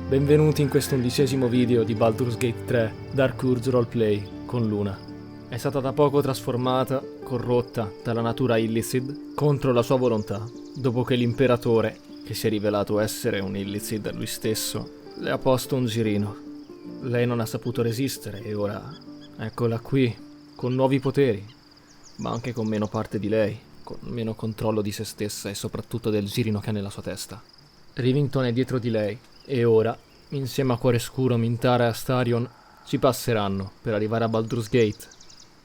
Benvenuti in questo 11° video di Baldur's Gate 3 Dark Urge Roleplay con Luna. È stata da poco trasformata, corrotta dalla natura Illicid contro la sua volontà, dopo che l'imperatore, che si è rivelato essere un Illicid lui stesso, le ha posto un girino. Lei non ha saputo resistere e ora eccola qui, con nuovi poteri, ma anche con meno parte di lei, con meno controllo di se stessa e soprattutto del girino che ha nella sua testa. Rivington è dietro di lei e ora, insieme a Cuore Scuro, Mintara e Astarion, ci passeranno per arrivare a Baldur's Gate,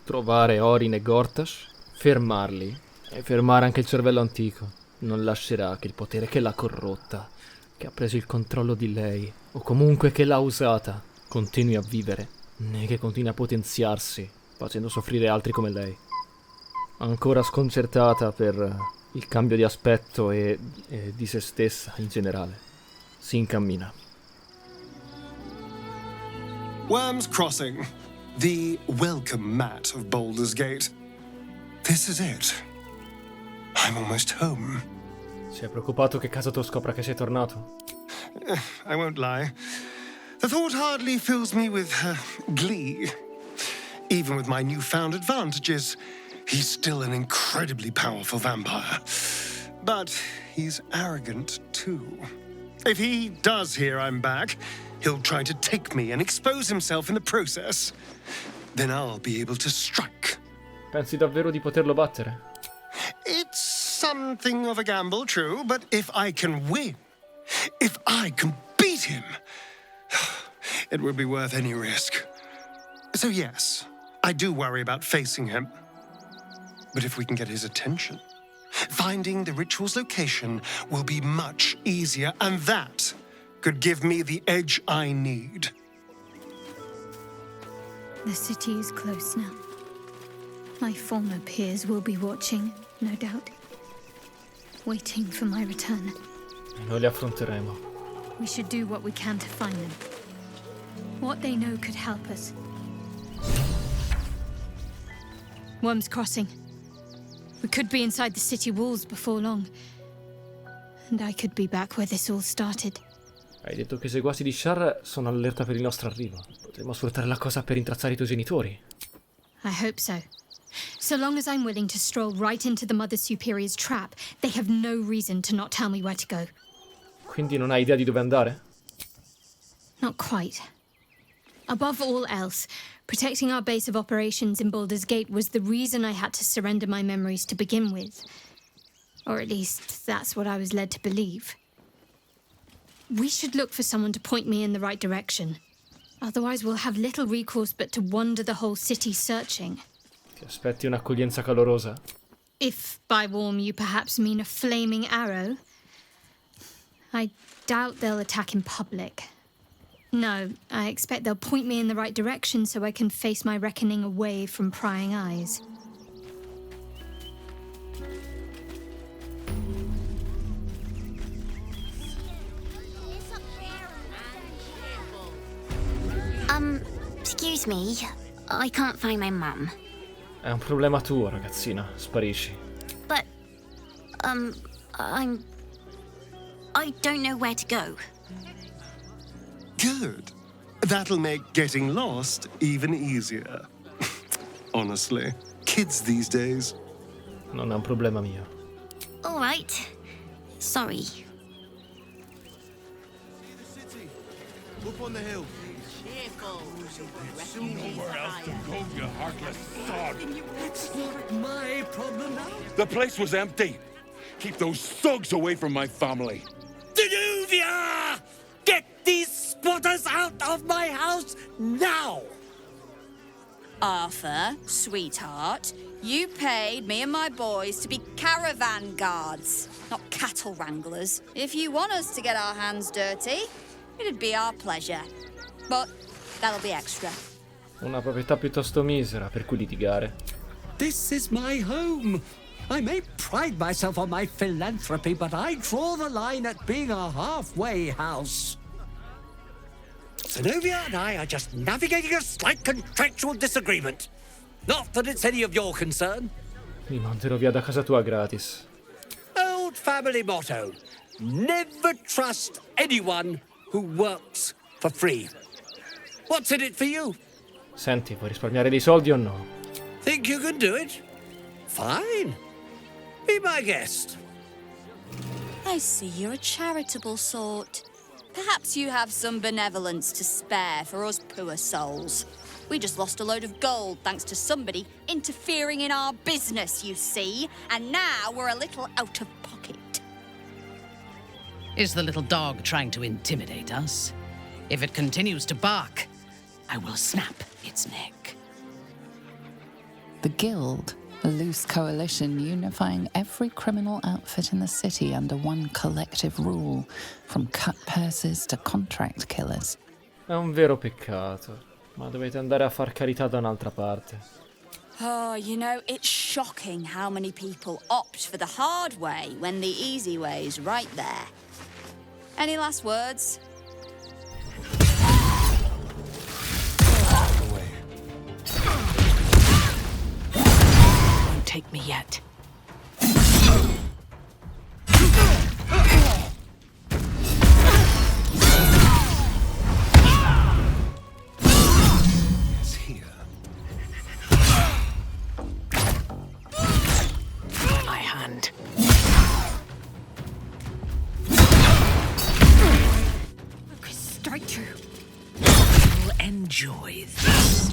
trovare Orin e Gortash, fermarli e fermare anche il cervello antico. Non lascerà che il potere che l'ha corrotta, che ha preso il controllo di lei, o comunque che l'ha usata, continui a vivere, né che continui a potenziarsi, facendo soffrire altri come lei. Ancora sconcertata per il cambio di aspetto e di se stessa in generale, si incammina. Worm's Crossing, the welcome mat of Baldur's Gate. This is it. I'm almost home. Si è preoccupato che Cazador scopra che sei tornato? I won't lie. The thought hardly fills me with glee. Even with my newfound advantages, he's still an incredibly powerful vampire. But he's arrogant too. If he does hear I'm back, he'll try to take me and expose himself in the process. Then I'll be able to strike. Pensi davvero di poterlo battere? It's something of a gamble, true, but if I can win, if I can beat him, it would be worth any risk. So yes, I do worry about facing him. But if we can get his attention, finding the ritual's location will be much easier, and that could give me the edge I need. The city is close now. My former peers will be watching, no doubt, waiting for my return. E noi li affronteremo. We should do what we can to find them. What they know could help us. Worm's Crossing. We could be inside the city walls before long. And I could be back where this all started. Hai detto che i seguaci di Shar sono allerta per il nostro arrivo. Potremmo sfruttare la cosa per intrazzare i tuoi genitori. I hope so. So long as I'm willing to stroll right into the Mother Superior's trap, they have no reason to not tell me where to go. Quindi non hai idea di dove andare? Not quite. Above all else, protecting our base of operations in Baldur's Gate was the reason I had to surrender my memories to begin with. Or at least, that's what I was led to believe. We should look for someone to point me in the right direction. Otherwise we'll have little recourse but to wander the whole city searching. Ti aspetti un'accoglienza calorosa? If by warm you perhaps mean a flaming arrow. I doubt they'll attack in public. No, I expect they'll point me in the right direction so I can face my reckoning away from prying eyes. Excuse me, I can't find my mum. È un problema tuo, ragazzina. Sparisci. But, I don't know where to go. Good. That'll make getting lost even easier. Honestly, kids these days. Non è un problema mio. All right. Sorry. Up on the hill. Somewhere else to go, you heartless sod. It's not my problem now. The place was empty. Keep those thugs away from my family. Danuvia! Get these squatters out of my house now! Arthur, sweetheart, you paid me and my boys to be caravan guards, not cattle wranglers. If you want us to get our hands dirty, it'd be our pleasure. But that'll be extra. Una proprietà piuttosto misera per cui litigare. This is my home. I may pride myself on my philanthropy, but I draw the line at being a halfway house. Zenobia and I are just navigating a slight contractual disagreement. Not that it's any of your concern. Mi manderò via da casa tua gratis. Old family motto. Never trust anyone who works for free. What's in it for you? Senti, vuoi risparmiare dei soldi o no? Think you can do it? Fine. Be my guest. I see you're a charitable sort. Perhaps you have some benevolence to spare for us poor souls. We just lost a load of gold thanks to somebody interfering in our business, you see. And now we're a little out of pocket. Is the little dog trying to intimidate us? If it continues to bark, I will snap its neck. The Guild, a loose coalition unifying every criminal outfit in the city under one collective rule, from cut purses to contract killers. È un vero peccato, ma dovete andare a far carità da un'altra parte. Oh, you know, it's shocking how many people opt for the hard way when the easy way's right there. Any last words? Won't take me yet. It's here. My hand. Straight through. You'll enjoy this.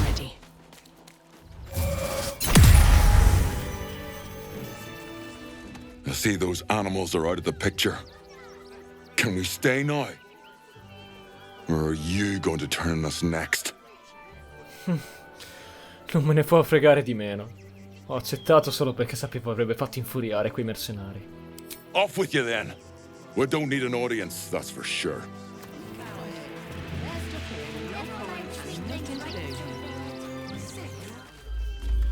Ready. I see those animals are out of the picture. Can we stay now? Or are you going to turn us next? Non me ne può fregare di meno. Ho accettato solo perché sapevo avrebbe fatto infuriare quei mercenari. Off with you then. We don't need an audience, that's for sure.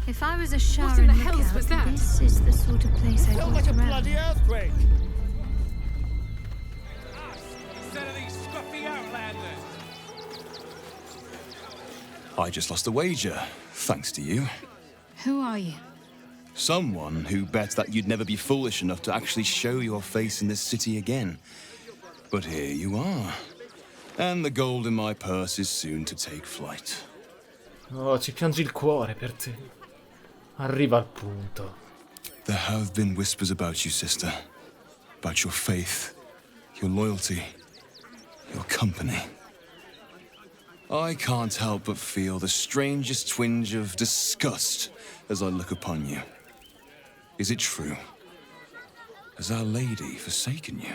If I was a shower in the hell was that? This is the sort of place I'd want around. earthquake. Instead of these scruffy outlanders. I just lost a wager, thanks to you. Who are you? Someone who bet that you'd never be foolish enough to actually show your face in this city again. But here you are. And the gold in my purse is soon to take flight. Oh, ci piangi il cuore per te. Arriva al punto. There have been whispers about you, sister. About your faith, your loyalty, your company. I can't help but feel the strangest twinge of disgust as I look upon you. Is it true? Has Our Lady forsaken you?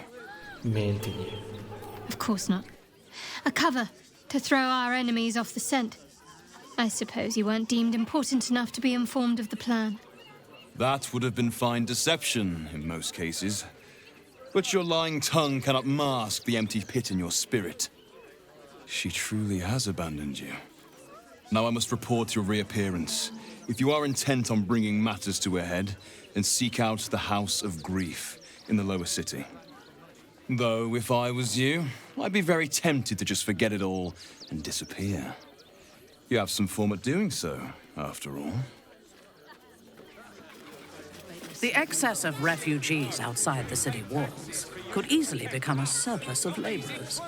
Mentigli. Of course not. A cover to throw our enemies off the scent. I suppose you weren't deemed important enough to be informed of the plan. That would have been fine deception in most cases. But your lying tongue cannot mask the empty pit in your spirit. She truly has abandoned you. Now I must report your reappearance. If you are intent on bringing matters to a head, then seek out the House of Grief in the lower city. Though, if I was you, I'd be very tempted to just forget it all and disappear. You have some form at doing so, after all. The excess of refugees outside the city walls could easily become a surplus of laborers.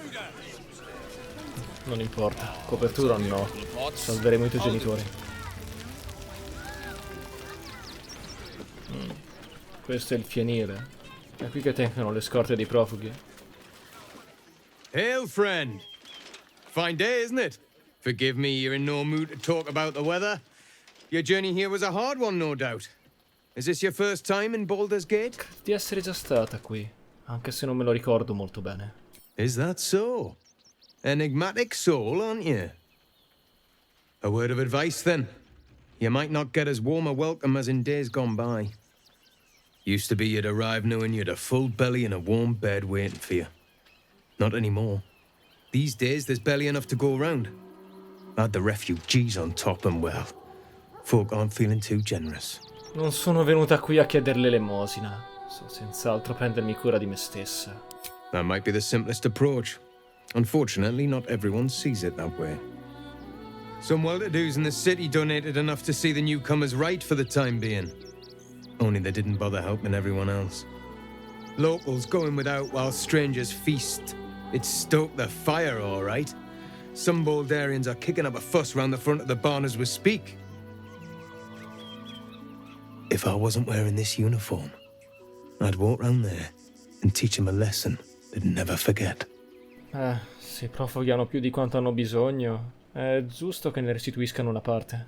Non importa, copertura o no, salveremo i tuoi genitori. Questo è il fienile. È qui che tengono le scorte dei profughi. Hail, friend. Fine day, isn't it? Forgive me, you're in no mood to talk about the weather. Your journey here was a hard one, no doubt. Is this your first time in Baldur's Gate? Di essere già stata qui, anche se non me lo ricordo molto bene. Is that so? Enigmatic soul, aren't you? A word of advice, then. You might not get as warm a welcome as in days gone by. Used to be you'd arrive knowing you'd a full belly and a warm bed waiting for you. Not anymore. These days, there's barely enough to go around. Add the refugees on top and, well, folk aren't feeling too generous. Non sono venuta qui a chiedere l'elemosina. So senz'altro prendermi cura di me stessa. That might be the simplest approach. Unfortunately, not everyone sees it that way. Some well-to-dos in the city donated enough to see the newcomers right for the time being. Only they didn't bother helping everyone else. Locals going without while strangers feast. It stoked the fire, all right. Some Baldarians are kicking up a fuss round the front of the barn as we speak. If I wasn't wearing this uniform, I'd walk round there and teach them a lesson they'd never forget. Se i profughi hanno più di quanto hanno bisogno, è giusto che ne restituiscano una parte.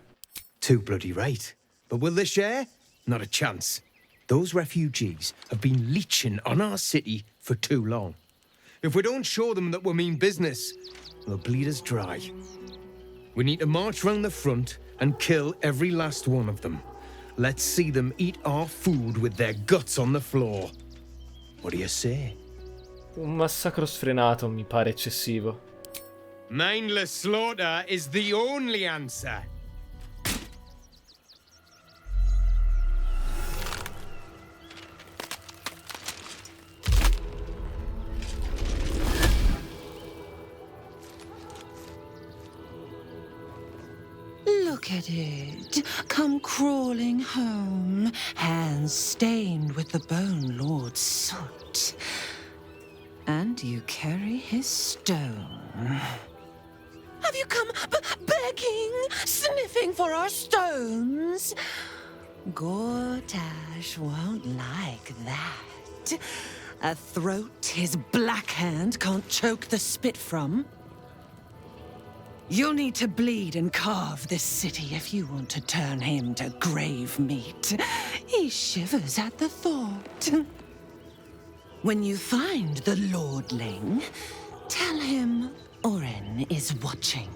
Too bloody right. But will they share? Not a chance. Those refugees have been leeching on our city for too long. If we don't show them that we mean business, they'll bleed us dry. We need to march round the front and kill every last one of them. Let's see them eat our food with their guts on the floor. What do you say? Un massacro sfrenato mi pare eccessivo. Mindless slaughter is the only answer. Look at it, come crawling home, hands stained with the Bone Lord's soot. And you carry his stone. Have you come begging, sniffing for our stones? Gortash won't like that. A throat his black hand can't choke the spit from. You'll need to bleed and carve this city if you want to turn him to grave meat. He shivers at the thought. When you find the Lordling, tell him Oren is watching.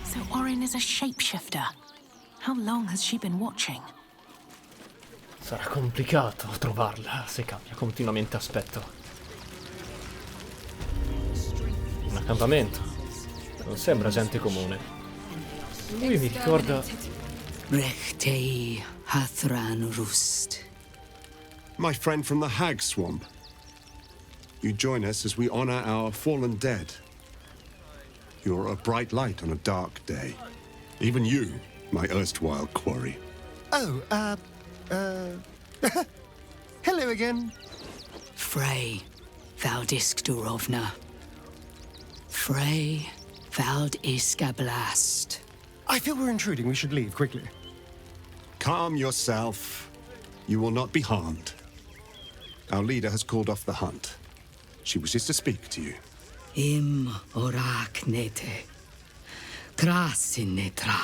So Oren is a shapeshifter. How long has she been watching? Sarà complicato trovarla se cambia continuamente aspetto. Un accampamento. Non sembra gente comune. Lui mi ricorda... Rechtei Hathran Rust. My friend from the Hag Swamp. You join us as we honor our fallen dead. You're a bright light on a dark day. Even you, my erstwhile quarry. Oh, hello again. Frey, Valdisk Durovna. Frey, Valdiskablast. I feel we're intruding. We should leave quickly. Calm yourself. You will not be harmed. Our leader has called off the hunt. She wishes to speak to you. Im orak nete. Krasinetra.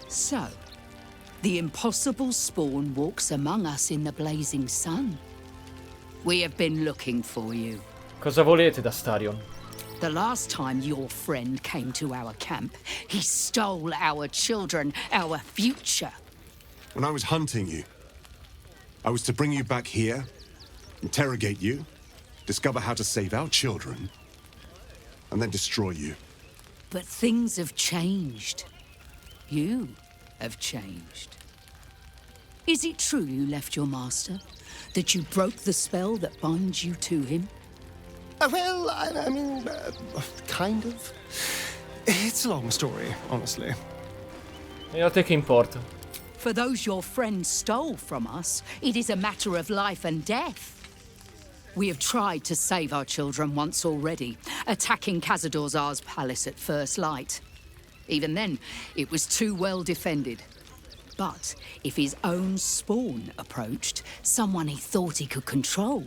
So, the impossible spawn walks among us in the blazing sun. We have been looking for you. Cosa volete da Starion? The last time your friend came to our camp, he stole our children, our future. When I was hunting you, I was to bring you back here, interrogate you, discover how to save our children, and then destroy you. But things have changed. You have changed. Is it true you left your master? That you broke the spell that binds you to him? Well, I mean, kind of. It's a long story, honestly. E a te che importa? For those your friend stole from us, it is a matter of life and death. We have tried to save our children once already, attacking Cazador's palace at first light. Even then, it was too well defended. But if his own spawn approached, someone he thought he could control,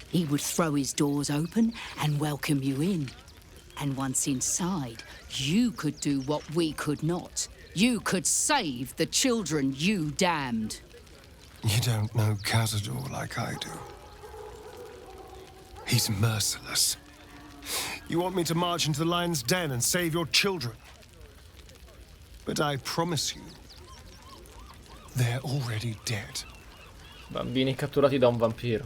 he would throw his doors open and welcome you in. And once inside, you could do what we could not. You could save the children you damned. You don't know Cazador like I do. He's merciless. You want me to march into the lion's den and save your children? But I promise you, they're already dead. Bambini catturati da un vampiro.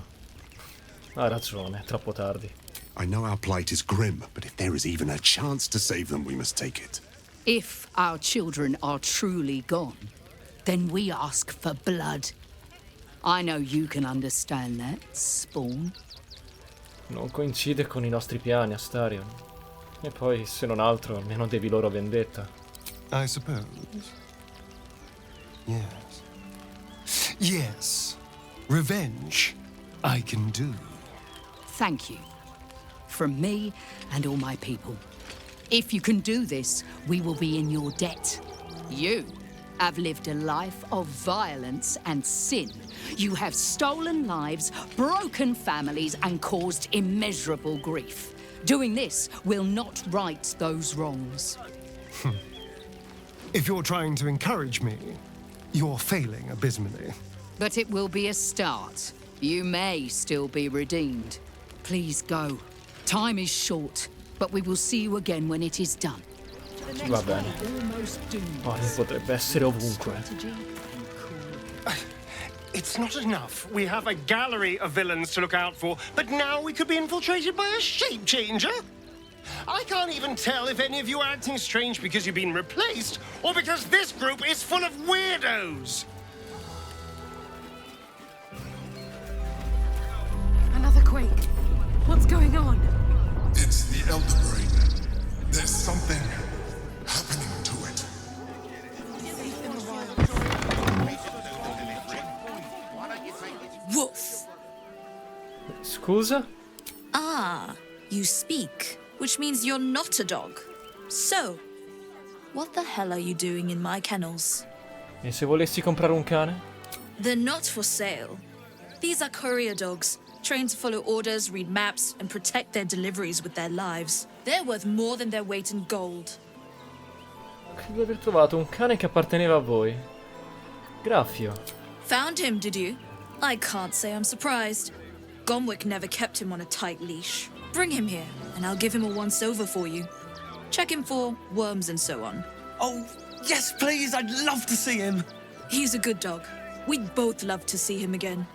Ha ragione, è troppo tardi. I know our plight is grim, but if there is even a chance to save them, we must take it. If our children are truly gone, then we ask for blood. I know you can understand that, Spawn. Non coincide con i nostri piani, Astarion. E poi, se non altro, almeno devi loro vendetta. I suppose. Yes. Yes. Revenge, I can do. Thank you. From me and all my people. If you can do this, we will be in your debt. You have lived a life of violence and sin. You have stolen lives, broken families, and caused immeasurable grief. Doing this will not right those wrongs. If you're trying to encourage me, you're failing abysmally. But it will be a start. You may still be redeemed. Please go. Time is short, but we will see you again when it is done. Va bene. Poi potrebbe essere ovunque. It's not enough. We have a gallery of villains to look out for, but now we could be infiltrated by a shape changer? I can't even tell if any of you are acting strange because you've been replaced, or because this group is full of weirdos. Another quake. What's going on? It's the Elder Brain. There's something happening to it. Woof. Scusa? Ah, you speak, which means you're not a dog. So, what the hell are you doing in my kennels? E se volessi comprare un cane? They're not for sale. These are courier dogs, trained to follow orders, read maps, and protect their deliveries with their lives. They're worth more than their weight in gold. Credo di aver trovato un cane che apparteneva a voi. Graffio. Found him, did you? I can't say I'm surprised. Gomwick never kept him on a tight leash. Bring him here, and I'll give him a once-over for you. Check him for worms and so on. Oh, yes, please, I'd love to see him. He's a good dog. We'd both love to see him again.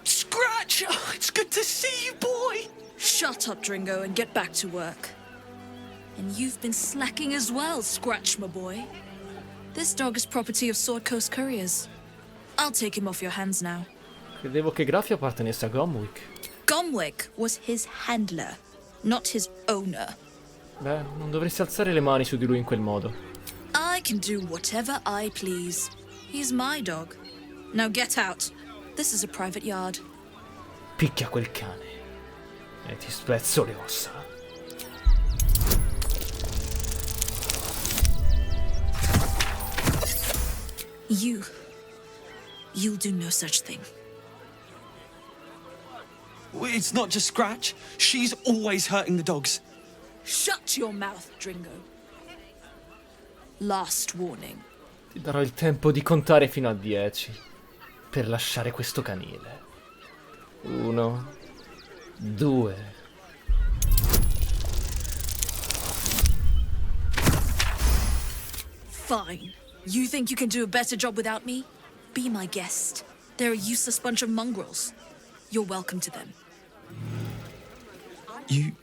Scratch! Oh, it's good to see you, boy! Shut up, Dringo, and get back to work. And you've been slacking as well, Scratch, my boy. This dog is property of Sword Coast Couriers. I'll take him off your hands now. Credevo che Graffio appartenesse a Gomwick. Gomwick was his handler, not his owner. Beh, non dovresti alzare le mani su di lui in quel modo. I can do whatever I please. He's my dog. Now get out. This is a private yard. Picchia quel cane e ti spezzo le ossa. You'll do no such thing. It's not just Scratch. She's always hurting the dogs. Shut your mouth, Dringo. Last warning. Ti darò il tempo di contare fino a 10 per lasciare questo canile. 1, 2. Fine. You think you can do a better job without me? Be my guest. They're a useless bunch of mongrels. You're welcome to them. You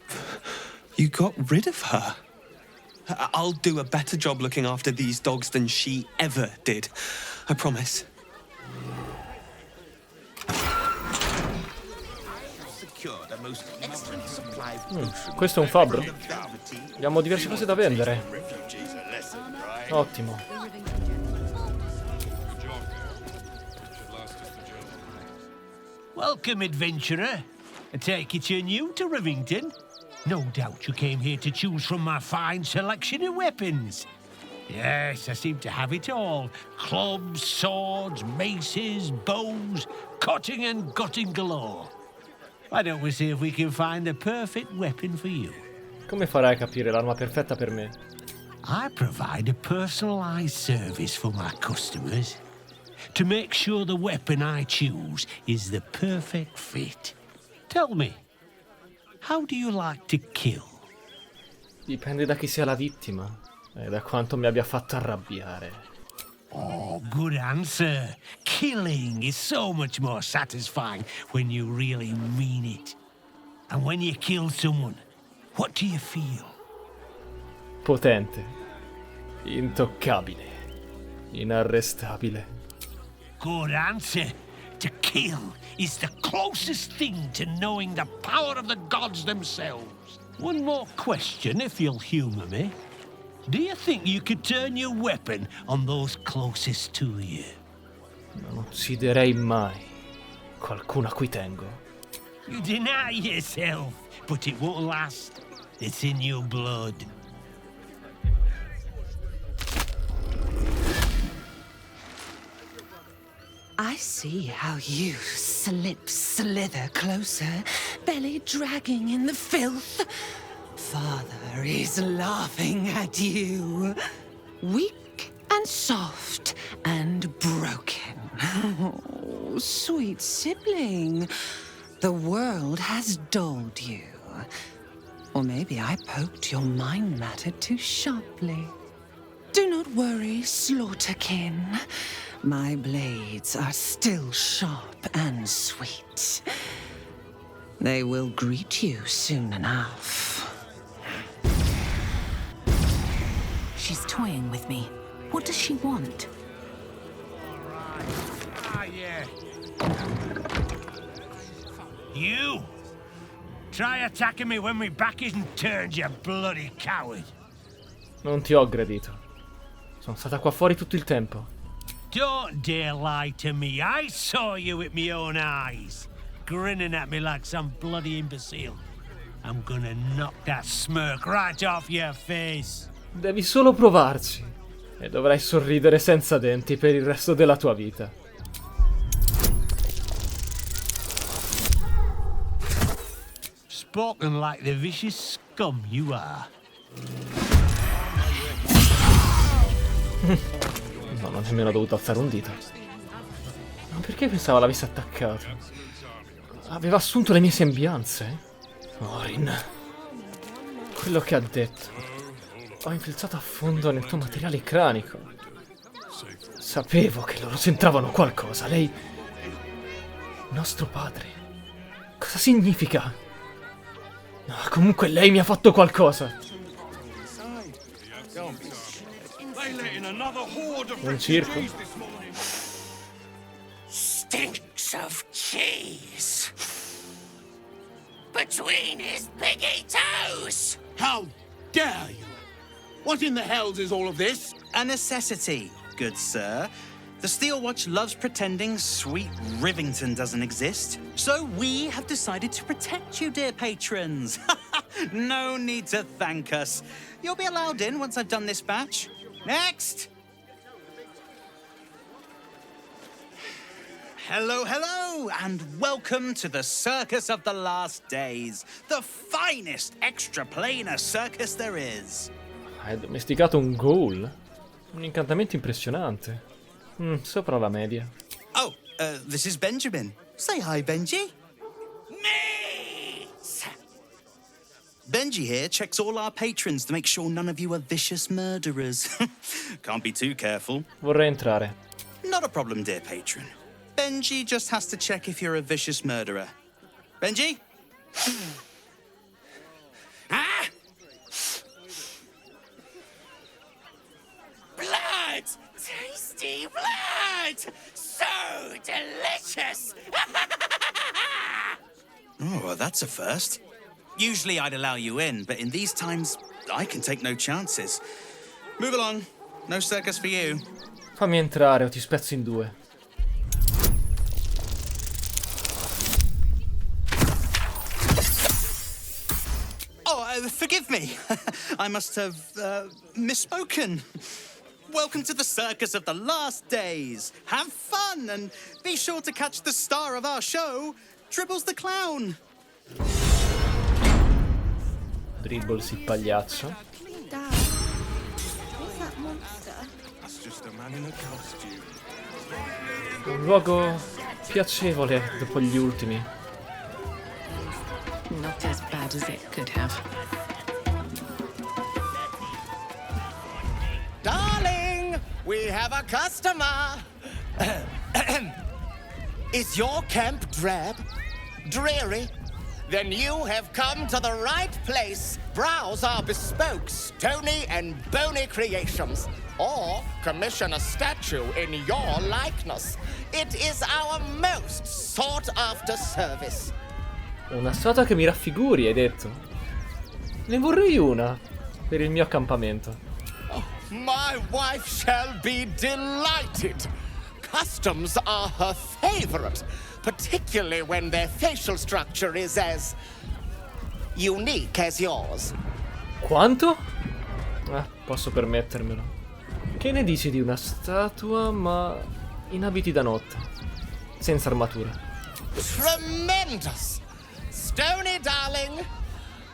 got rid of her? I'll do a better job looking after these dogs than she ever did. I promise. Questo è un fabbro. Abbiamo diverse cose da vendere. Ottimo. Welcome, adventurer. I take it you're new to Rivington? No doubt you came here to choose from my fine selection of weapons. Yes, I seem to have it all. Clubs, swords, maces, bows, cutting and gutting galore. Why don't we see if we can find the perfect weapon for you? Come farai a capire l'arma perfetta per me? I provide a personalized service for my customers to make sure the weapon I choose is the perfect fit. Tell me, how do you like to kill? Dipende da chi sia la vittima e da quanto mi abbia fatto arrabbiare. Oh, good answer. Killing is so much more satisfying when you really mean it. And when you kill someone, What do you feel? Potente, intoccabile, inarrestabile. Good answer. To kill is the closest thing to knowing the power of the gods themselves. One more question, if you'll humor me. Do you think you could turn your weapon on those closest to you? Non ucciderei mai qualcuno a cui tengo. You deny yourself, but it won't last. It's in your blood. I see how you slither closer, belly dragging in the filth. Father is laughing at you. Weak and soft and broken. Oh, sweet sibling. The world has dulled you. Or maybe I poked your mind matter too sharply. Do not worry, Slaughterkin. My blades are still sharp and sweet. They will greet you soon enough. She's toying with me. What does she want? Ah, yeah. You! Try attacking me when my back isn't turned, you bloody coward! Non ti ho aggredito. Sono stata qua fuori tutto il tempo. Don't dare lie to me. I saw you with my own eyes, grinning at me like some bloody imbecile. I'm gonna knock that smirk right off your face. Devi solo provarci. E dovrai sorridere senza denti per il resto della tua vita. Spoken like the vicious scum you are. Non ho nemmeno dovuto alzare un dito. Ma perché pensavo l'avesse attaccato? Aveva assunto le mie sembianze? Orin. Quello che ha detto. Ho infilzato a fondo nel tuo materiale cranico. Sapevo che loro c'entravano qualcosa. Lei... Nostro padre. Cosa significa? No, comunque lei mi ha fatto qualcosa. Un circo? Stinks of cheese between his piggy toes. How dare you? What in the hells is all of this? A necessity, good sir. The Steel Watch loves pretending sweet Rivington doesn't exist. So we have decided to protect you, dear patrons. No need to thank us. You'll be allowed in once I've done this batch. Next! Hello, hello, and welcome to the Circus of the Last Days, the finest extra-planar circus there is. Hai domesticato un ghoul? Un incantamento impressionante. Sopra la media. Oh, this is Benjamin. Say hi, Benji. Me! Benji here checks all our patrons to make sure none of you are vicious murderers. Can't be too careful. Vorrei entrare. Not a problem, dear patron. Benji just has to check if you're a vicious murderer. Benji? Ah! Blood! Tasty blood! So delicious! Oh, well, that's a first. Usually I'd allow you in, but in these times, I can take no chances. Move along. No circus for you. Fammi entrare o ti spezzo in due. Forgive me. I must have misspoken. Welcome to the Circus of the Last Days. Have fun and be sure to catch the star of our show, Dribbles the Clown. Dribbles il pagliaccio. Dad, what's that monster? That's just a man in a costume. Un luogo piacevole dopo gli ultimi. Not as bad as it could have. Darling, we have a customer. Is your camp drab, dreary, Then you have come to the right place. Browse our bespoke, stony and bony creations. Or commission a statue in your likeness. It is our most sought-after service. Una statua che mi raffiguri, hai detto? Ne vorrei una per il mio accampamento. Oh, my wife shall be delighted. Customs are her favorite, particularly when their facial structure is as unique as yours. Quanto? Posso permettermelo. Che ne dici di una statua, ma in abiti da notte, senza armatura? Tremendous! Stony darling,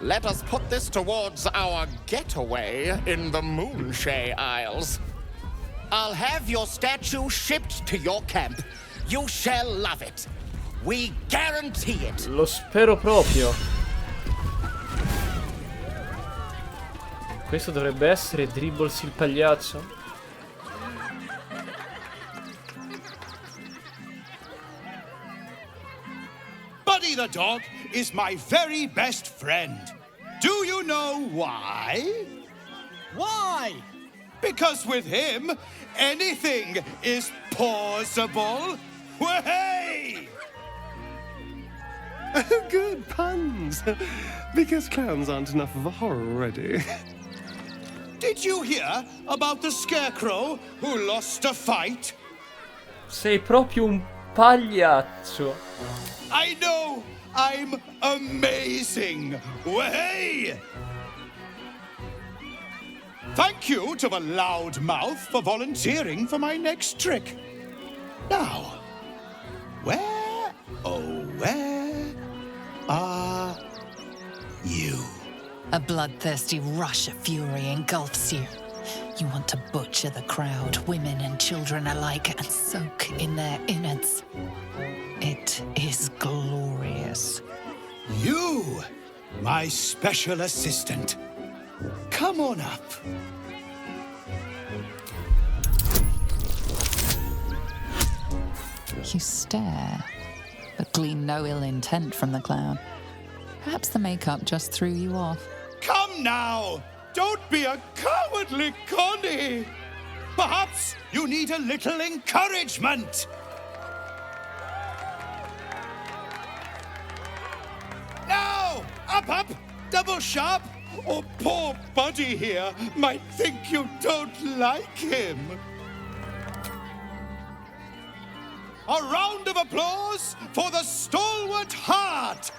let us put this towards our getaway in the Moonshade Isles. I'll have your statue shipped to your camp. You shall love it. We guarantee it. Lo spero proprio. Questo dovrebbe essere Dribbles il pagliaccio. Buddy the dog is my very best friend. Do you know why? Why? Because with him, anything is possible. Way! Oh, good puns. Because clowns aren't enough of a horror already. Did you hear about the scarecrow who lost a fight? Sei proprio un pagliaccio. I know! I'm amazing! Way! Thank you to the loudmouth for volunteering for my next trick. Now, where, oh, where are you? A bloodthirsty rush of fury engulfs you. You want to butcher the crowd, women and children alike, and soak in their innards. It is glorious. You, my special assistant. Come on up. You stare, but glean no ill intent from the clown. Perhaps the makeup just threw you off. Come now! Don't be a cowardly Connie! Perhaps you need a little encouragement! Now! Up! Double sharp! Or poor Buddy here might think you don't like him. A round of applause for the stalwart heart!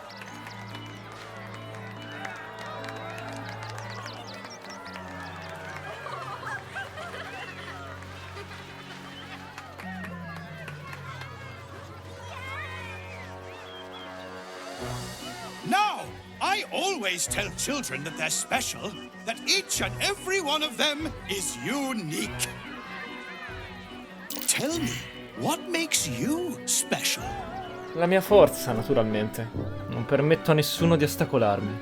Now, I always tell children that they're special, that each and every one of them is unique. Tell me, what makes you special? La mia forza, naturalmente. Non permetto a nessuno di ostacolarmi.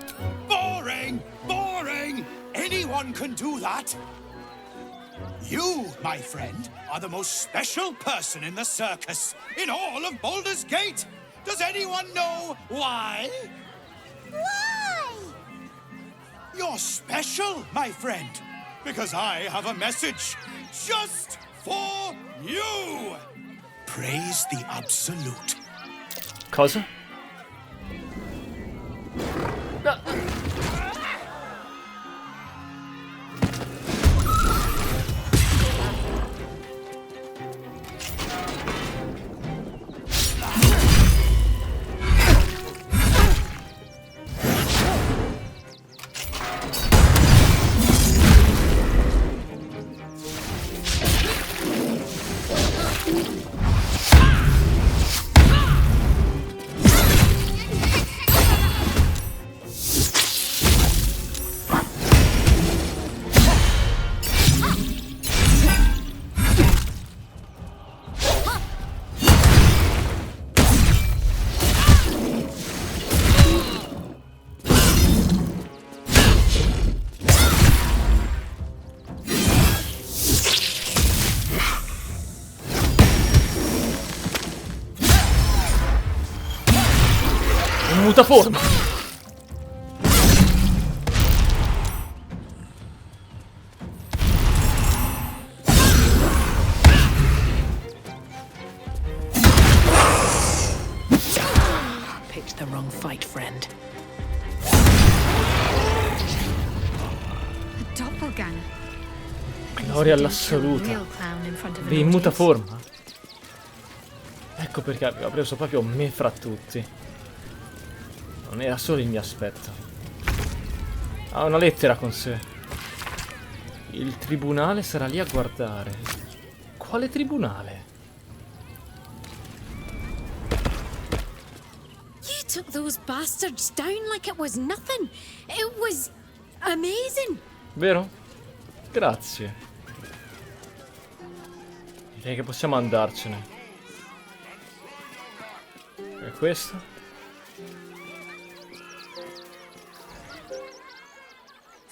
Boring! Boring! Anyone can do that! You, my friend, are the most special person in the circus, in all of Baldur's Gate! Does anyone know why? Why? You're special, my friend, because I have a message just for you! Praise the Absolute. Cosa? mutaforma! Picked the wrong fight, friend. A doppelganger. Gloria all'assoluta. Vi in mutaforma. Ecco perché aveva preso proprio me fra tutti. Non era solo il mio aspetto. Ha una lettera con sé. Il tribunale sarà lì a guardare. Quale tribunale? You took those bastards down like it was nothing. It was amazing. Vero? Grazie. Direi che possiamo andarcene. E questo?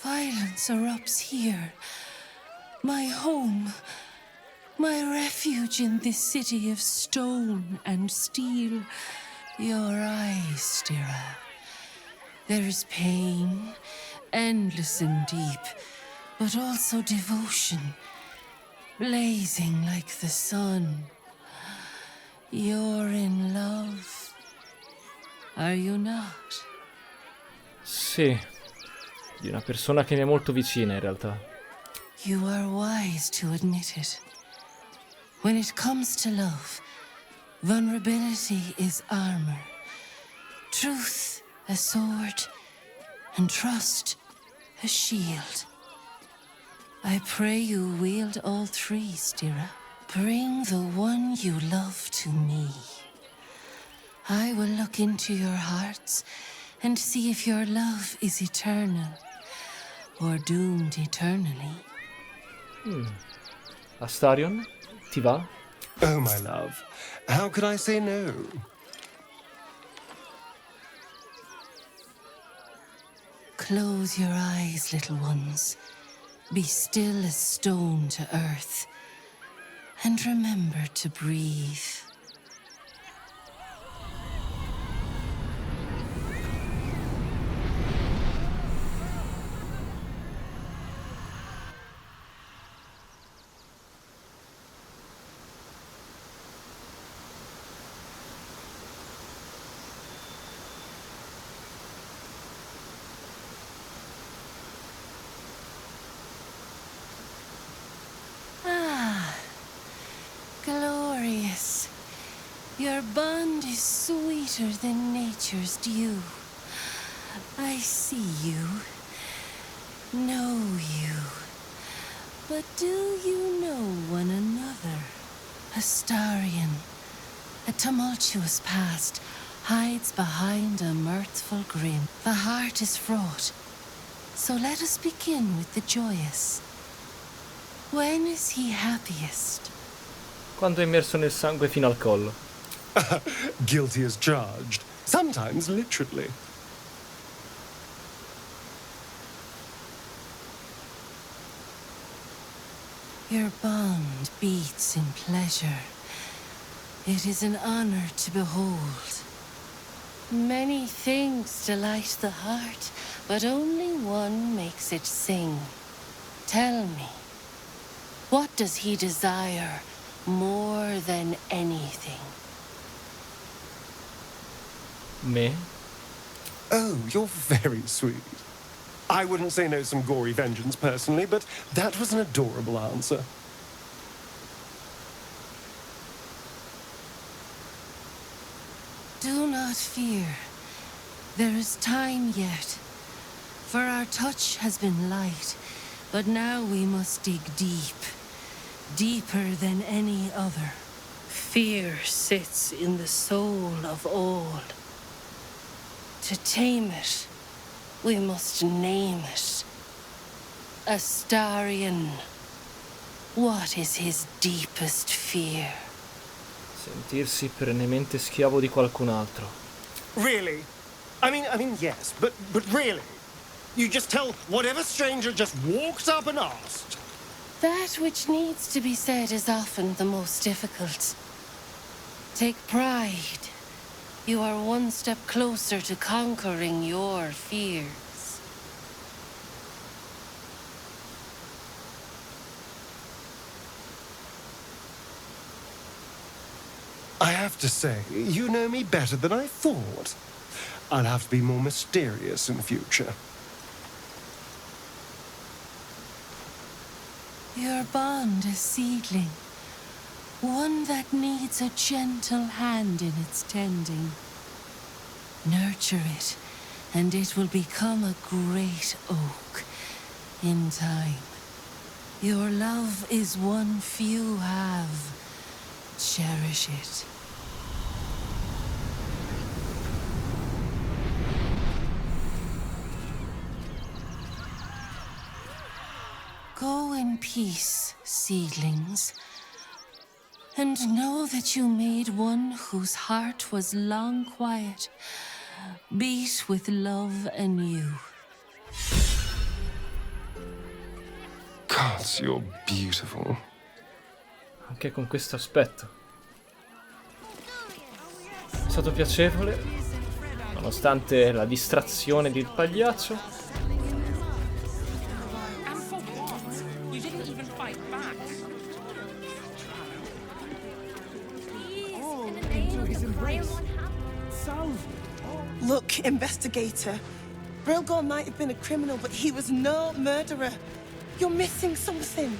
Violence erupts here. My home. My refuge in this city of stone and steel. Your eyes, Dira. There is pain, endless and deep, but also devotion, blazing like the sun. You're in love. Are you not? Sì, di una persona che mi è molto vicina in realtà. You are wise to admit it. When it comes to love, vulnerability is armor, truth a sword, and trust a shield. I pray you wield all three, Stira. Bring the one you love to me. I will look into your hearts and see if your love is eternal or doomed eternally. Astarion, ti va? Oh, my love. How could I say no? Close your eyes, little ones. Be still as stone to earth. And remember to breathe. Glorious. Your bond is sweeter than nature's dew. I see you, know you. But do you know one another? Astarion, a tumultuous past, hides behind a mirthful grin. The heart is fraught, so let us begin with the joyous. When is he happiest? Quando è immerso nel sangue fino al collo. Guilty as charged. Sometimes literally. Your bond beats in pleasure. It is an honor to behold. Many things delight the heart, but only one makes it sing. Tell me, what does he desire more than anything? Me? Oh, you're very sweet. I wouldn't say no some gory vengeance personally, but that was an adorable answer. Do not fear. There is time yet. For our touch has been light, but now we must dig deep. Deeper than any other. Fear sits in the soul of all. To tame it, we must name it. Astarion, what is his deepest fear? Sentirsi perennemente schiavo di qualcun altro. Really? I mean, yes, but really? You just tell whatever stranger just walked up and asked? That which needs to be said is often the most difficult. Take pride You are one step closer to conquering your fears. I have to say, you know me better than I thought. I'll have to be more mysterious in future. Your bond is seedling. One that needs a gentle hand in its tending. Nurture it, and it will become a great oak in time. Your love is one few have. Cherish it. Go in peace, seedlings, and know that you made one whose heart was long quiet, beat with love anew. God, you're beautiful. Anche con questo aspetto. È stato piacevole, nonostante la distrazione del pagliaccio. Look, investigator. Brilgor might have been a criminal, but he was no murderer. You're missing something.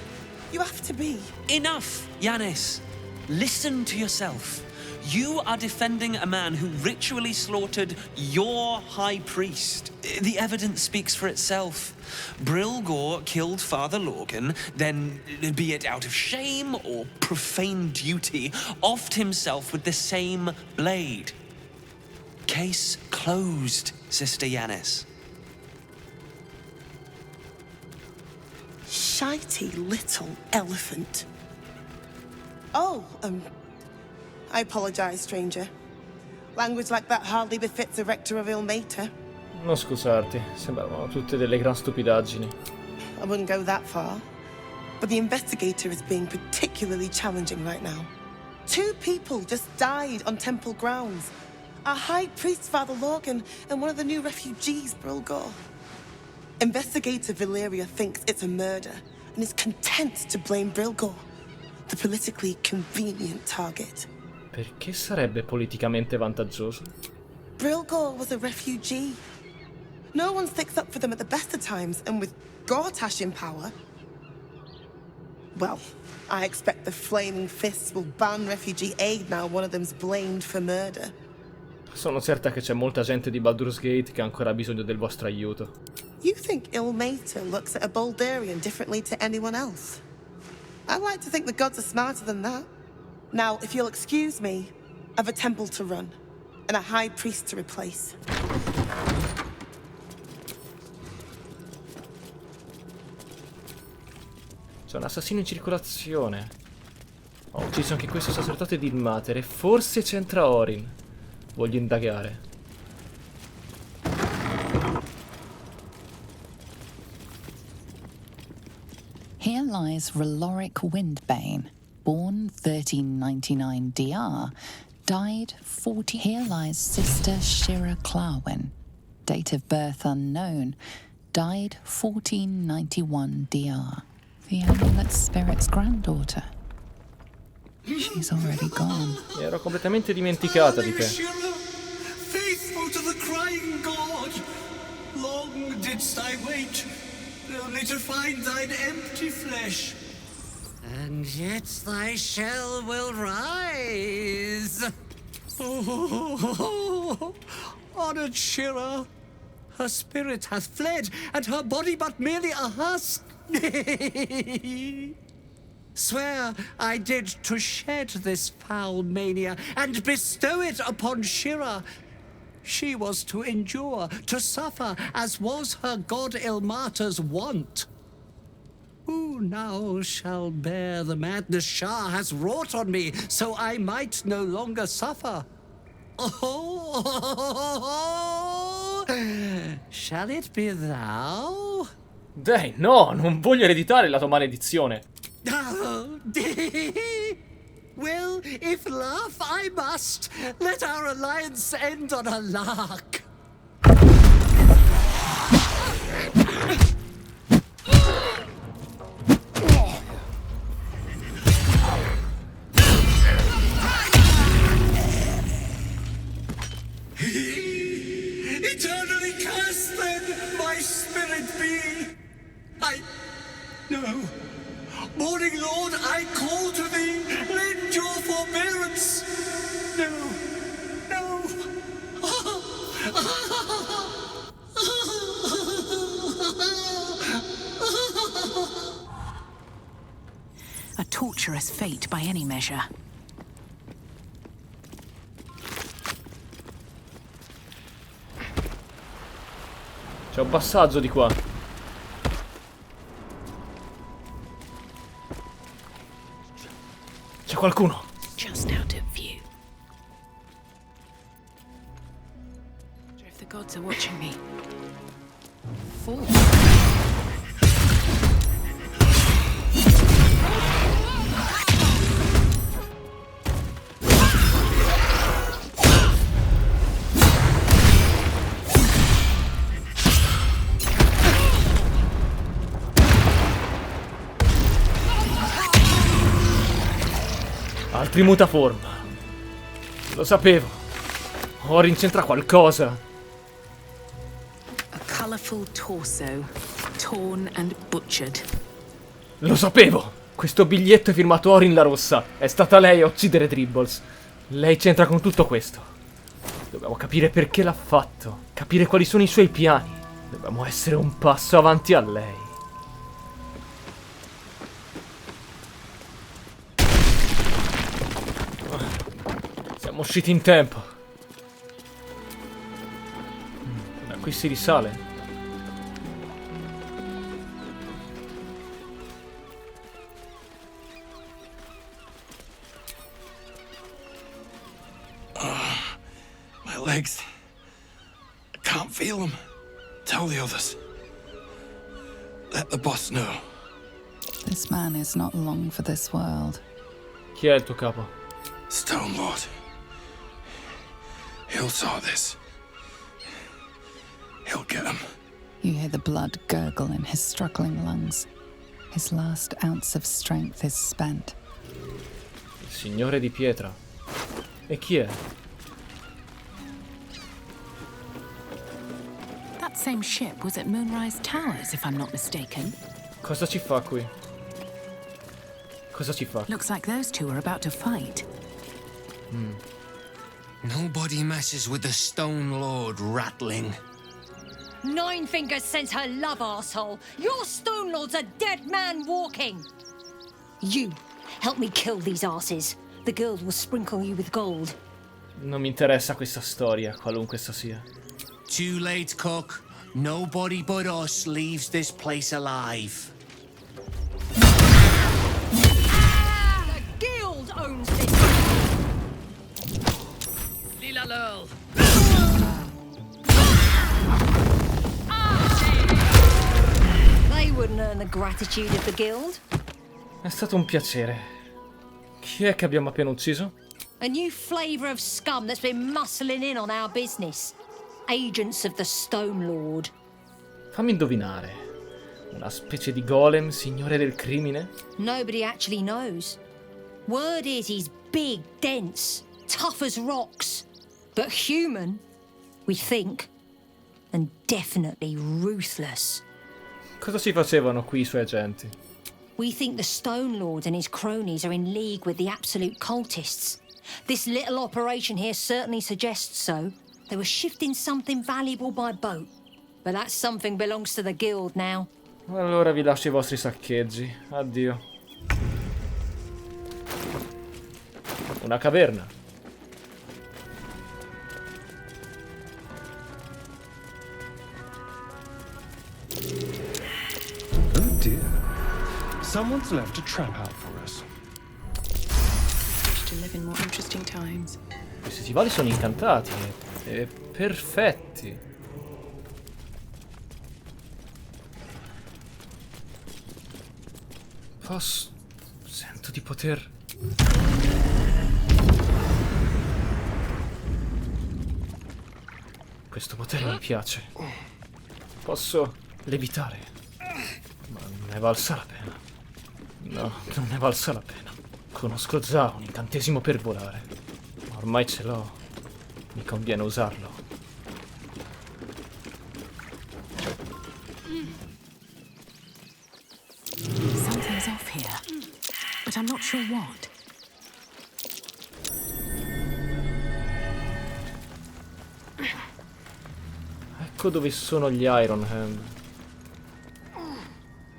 You have to be. Enough, Yanis. Listen to yourself. You are defending a man who ritually slaughtered your high priest. The evidence speaks for itself. Brilgor killed Father Lorgan, then, be it out of shame or profane duty, offed himself with the same blade. Case closed, Sister Yanis. Shitey little elephant. Oh, I apologize, stranger. Language like that hardly befits a rector of Illmater. Non scusarti, sembravano tutte delle gran stupidaggini. I wouldn't go that far. But the investigator is being particularly challenging right now. 2 people just died on temple grounds. Our high priest, Father Lorgan, and one of the new refugees, Brilgor. Investigator Valeria thinks it's a murder and is content to blame Brilgor, the politically convenient target. Perché sarebbe politicamente vantaggioso? Brilgor was a refugee. No one sticks up for them at the best of times, and with Gortash in power, well, I expect the Flaming Fists will ban refugee aid now one of them's blamed for murder. Sono certa che c'è molta gente di Baldur's Gate che ha ancora bisogno del vostro aiuto. You think Illmater looks at a Baldurian differently to anyone else? I like to think the gods are smarter than that. Now, if you'll excuse me, I've a temple to run, and a high priest to replace. C'è un assassino in circolazione. Ho ucciso anche questo sacerdote di Illmater e forse c'entra Orin. Voglio indagare. Here lies Raloric Windbane, born 1399 DR, died 40. Here lies Sister Shira Clawin, date of birth unknown, died 1491 DR, the amulet spirit's granddaughter. She's already gone. Mi ero completamente dimenticata di te. Faithful to the crying god, long didst I wait, only to find thine empty flesh. And yet thy shell will rise. Oh, honored Shira, her spirit hath fled, and her body but merely a husk. Swear I did to shed this foul mania and bestow it upon Shira. She was to endure, to suffer, as was her god Illmater's wont. Who now shall bear the madness Shah has wrought on me, so I might no longer suffer? Oh, shall it be thou? Dai, no, non voglio ereditare la tua maledizione. Well, if laugh I must, let our alliance end on a lark. Eternally cast then my spirit be. No. Morning Lord, I call to thee, lend your forbearance. No. A torturous fate by any measure. C'è un passaggio di qua. C'è qualcuno. Just out of view. If the gods are watching me. Fool. Altri mutaforma. Lo sapevo. Orin c'entra qualcosa. A colorful torso, torn and butchered. Lo sapevo. Questo biglietto è firmato Orin la Rossa. È stata lei a uccidere Tribbles. Lei c'entra con tutto questo. Dobbiamo capire perché l'ha fatto. Capire quali sono i suoi piani. Dobbiamo essere un passo avanti a lei. Siamo usciti in tempo. Da qui si risale. My legs. I can't feel them. Tell the others. Let the boss know. This man is not long for this world. Chi è il tuo capo? Stone Lord. He'll saw this. He'll get him. You hear the blood gurgle in his struggling lungs. His last ounce of strength is spent. Il Signore di Pietra. E chi è? That same ship was at Moonrise Towers, if I'm not mistaken. Cosa ci fa qui? Cosa ci fa? Looks like those two are about to fight. Nobody messes with the Stone Lord, ratling. Nine Fingers sends her love, arsehole. Your Stone Lord's a dead man walking. You, help me kill these asses. The girls will sprinkle you with gold. Non mi interessa questa storia, qualunque essa sia. Too late, Cook. Nobody but us leaves this place alive. The guild owns this. Lila Lurl. They wouldn't earn the gratitude of the guild. È stato un piacere. Chi è che abbiamo appena ucciso? A new flavor of scum that's been muscling in on our business. Agents of the Stone Lord. Fammi indovinare. Una specie di golem, signore del crimine? Nobody actually knows. Word is he's big, dense, tough as rocks. But human, we think. And definitely ruthless. Cosa ci facevano qui i suoi agenti? We think the Stone Lord and his cronies are in league with the absolute cultists. This little operation here certainly suggests so. They were shifting something valuable by boat. But that something belongs to the guild now. Allora vi lascio i vostri saccheggi. Addio. Una caverna. Oh dear. Someone's left a trap out for us. Wish to live in more interesting times. Questi stivali sono incantati e perfetti. Sento di poter... Questo potere mi piace. Posso levitare. Ma non ne valsa la pena. No, non ne valsa la pena. Conosco già un incantesimo per volare. Ma ormai ce l'ho. Mi conviene usarlo. Something's off here, but I'm not sure what. Ecco dove sono gli Ironhand.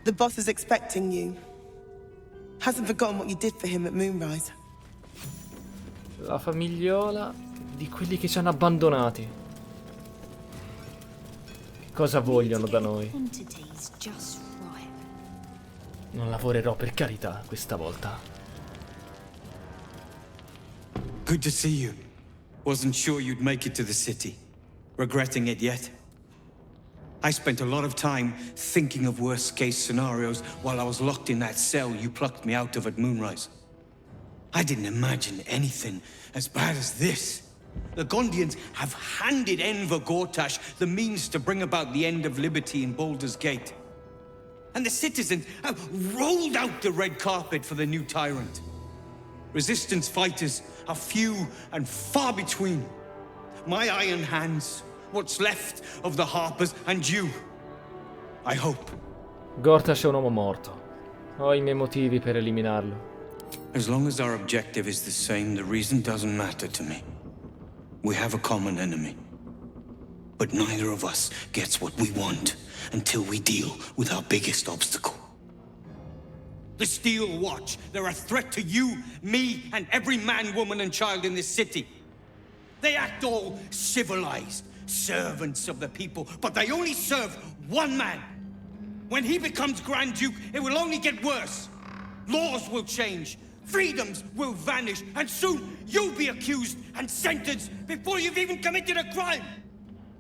The boss is expecting you. Hasn't forgotten what you did for him at Moonrise. La famigliola di quelli che ci hanno abbandonati. Che cosa vogliono da noi? Non lavorerò per carità questa volta. Good to see you. Wasn't sure you'd make it to the city. Regretting it yet? I spent a lot of time thinking of worst-case scenarios while I was locked in that cell you plucked me out of at Moonrise. I didn't imagine anything as bad as this. The Gondians have handed Enver Gortash the means to bring about the end of liberty in Baldur's Gate. And the citizens have rolled out the red carpet for the new tyrant. Resistance fighters are few and far between. My iron hands, what's left of the Harpers, and you. I hope. Gortash è un uomo morto. Ho i miei motivi per eliminarlo. As long as our objective is the same, the reason doesn't matter to me. We have a common enemy. But neither of us gets what we want until we deal with our biggest obstacle. The Steel Watch. They're a threat to you, me, and every man, woman, and child in this city. They act all civilized, servants of the people, but they only serve one man. When he becomes Grand Duke, it will only get worse. Laws will change, freedoms will vanish, and soon you'll be accused and sentenced before you've even committed a crime.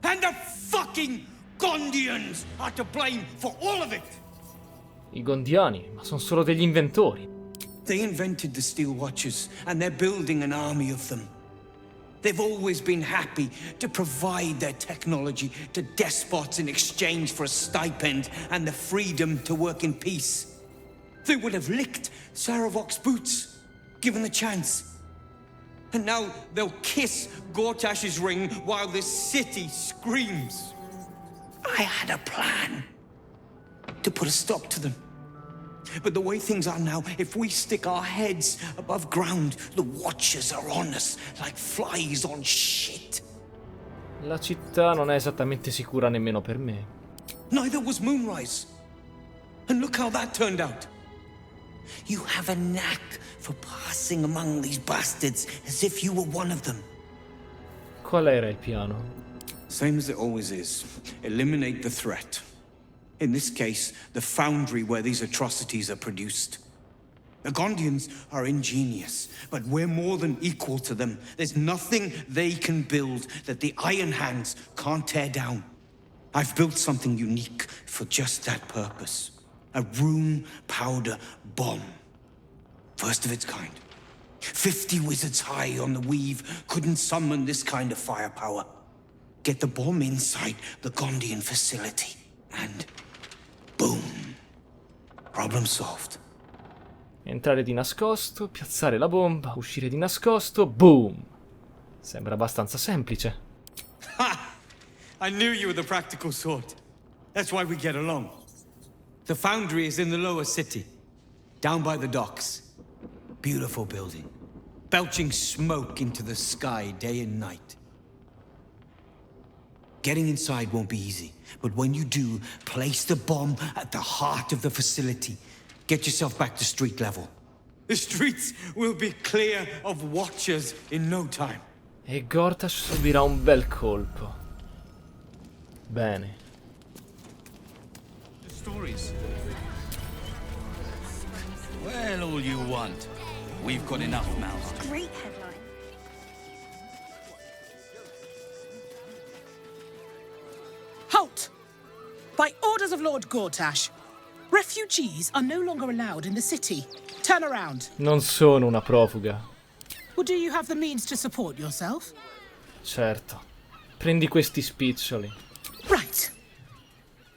And the fucking Gondians are to blame for all of it. I Gondiani, ma sono solo degli inventori. They invented the Steel Watchers, and they're building an army of them. They've always been happy to provide their technology to despots in exchange for a stipend and the freedom to work in peace. They would have licked Saravok's boots, given the chance. And now they'll kiss Gortash's ring while this city screams. I had a plan to put a stop to them. But the way things are now, if we stick our heads above ground, the Watchers are on us like flies on shit. La città non è esattamente sicura nemmeno per me. Neither was Moonrise. And look how that turned out. You have a knack for passing among these bastards as if you were one of them. Qual era il piano? Same as it always is. Eliminate the threat. In this case, the foundry where these atrocities are produced. The Gondians are ingenious, but we're more than equal to them. There's nothing they can build that the Iron Hands can't tear down. I've built something unique for just that purpose. A room powder bomb. First of its kind. 50 wizards high on the weave couldn't summon this kind of firepower. Get the bomb inside the Gondian facility, and boom. Problem solved. Entrare di nascosto, piazzare la bomba, uscire di nascosto, boom. Sembra abbastanza semplice. Ha! I knew you were the practical sort. That's why we get along. The foundry is in the lower city, down by the docks. Beautiful building, belching smoke into the sky day and night. Getting inside won't be easy, but when you do, place the bomb at the heart of the facility. Get yourself back to street level. The streets will be clear of Watchers in no time. E Gortash subirà un bel colpo. Bene. The stories. Well, all you want. We've got enough mouths. Great headline. Halt! By orders of Lord Gortash, refugees are no longer allowed in the city. Turn around. Non sono una profuga. Well, do you have the means to support yourself? Certo. Prendi questi spiccioli. Right.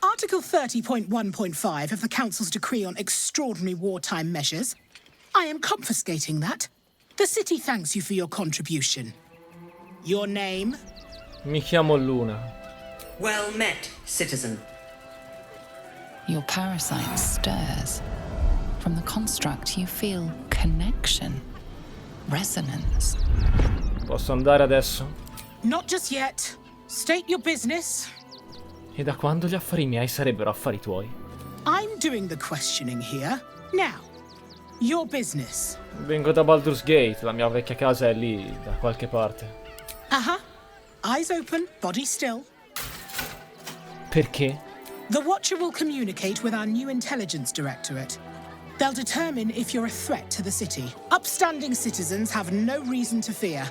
Article 30.1.5 of the Council's Decree on Extraordinary Wartime Measures. I am confiscating that. The city thanks you for your contribution. Your name? Mi chiamo Luna. Well met, citizen. Your parasite stirs. From the construct you feel connection, resonance. Posso andare adesso? Not just yet. State your business. E da quando gli affari miei sarebbero affari tuoi? I'm doing the questioning here. Now, your business. Vengo da Baldur's Gate, la mia vecchia casa è lì, da qualche parte. Uh-huh. Eyes open, body still. Perché? The Watcher will communicate with our new intelligence directorate. They'll determine if you're a threat to the city. Upstanding citizens have no reason to fear.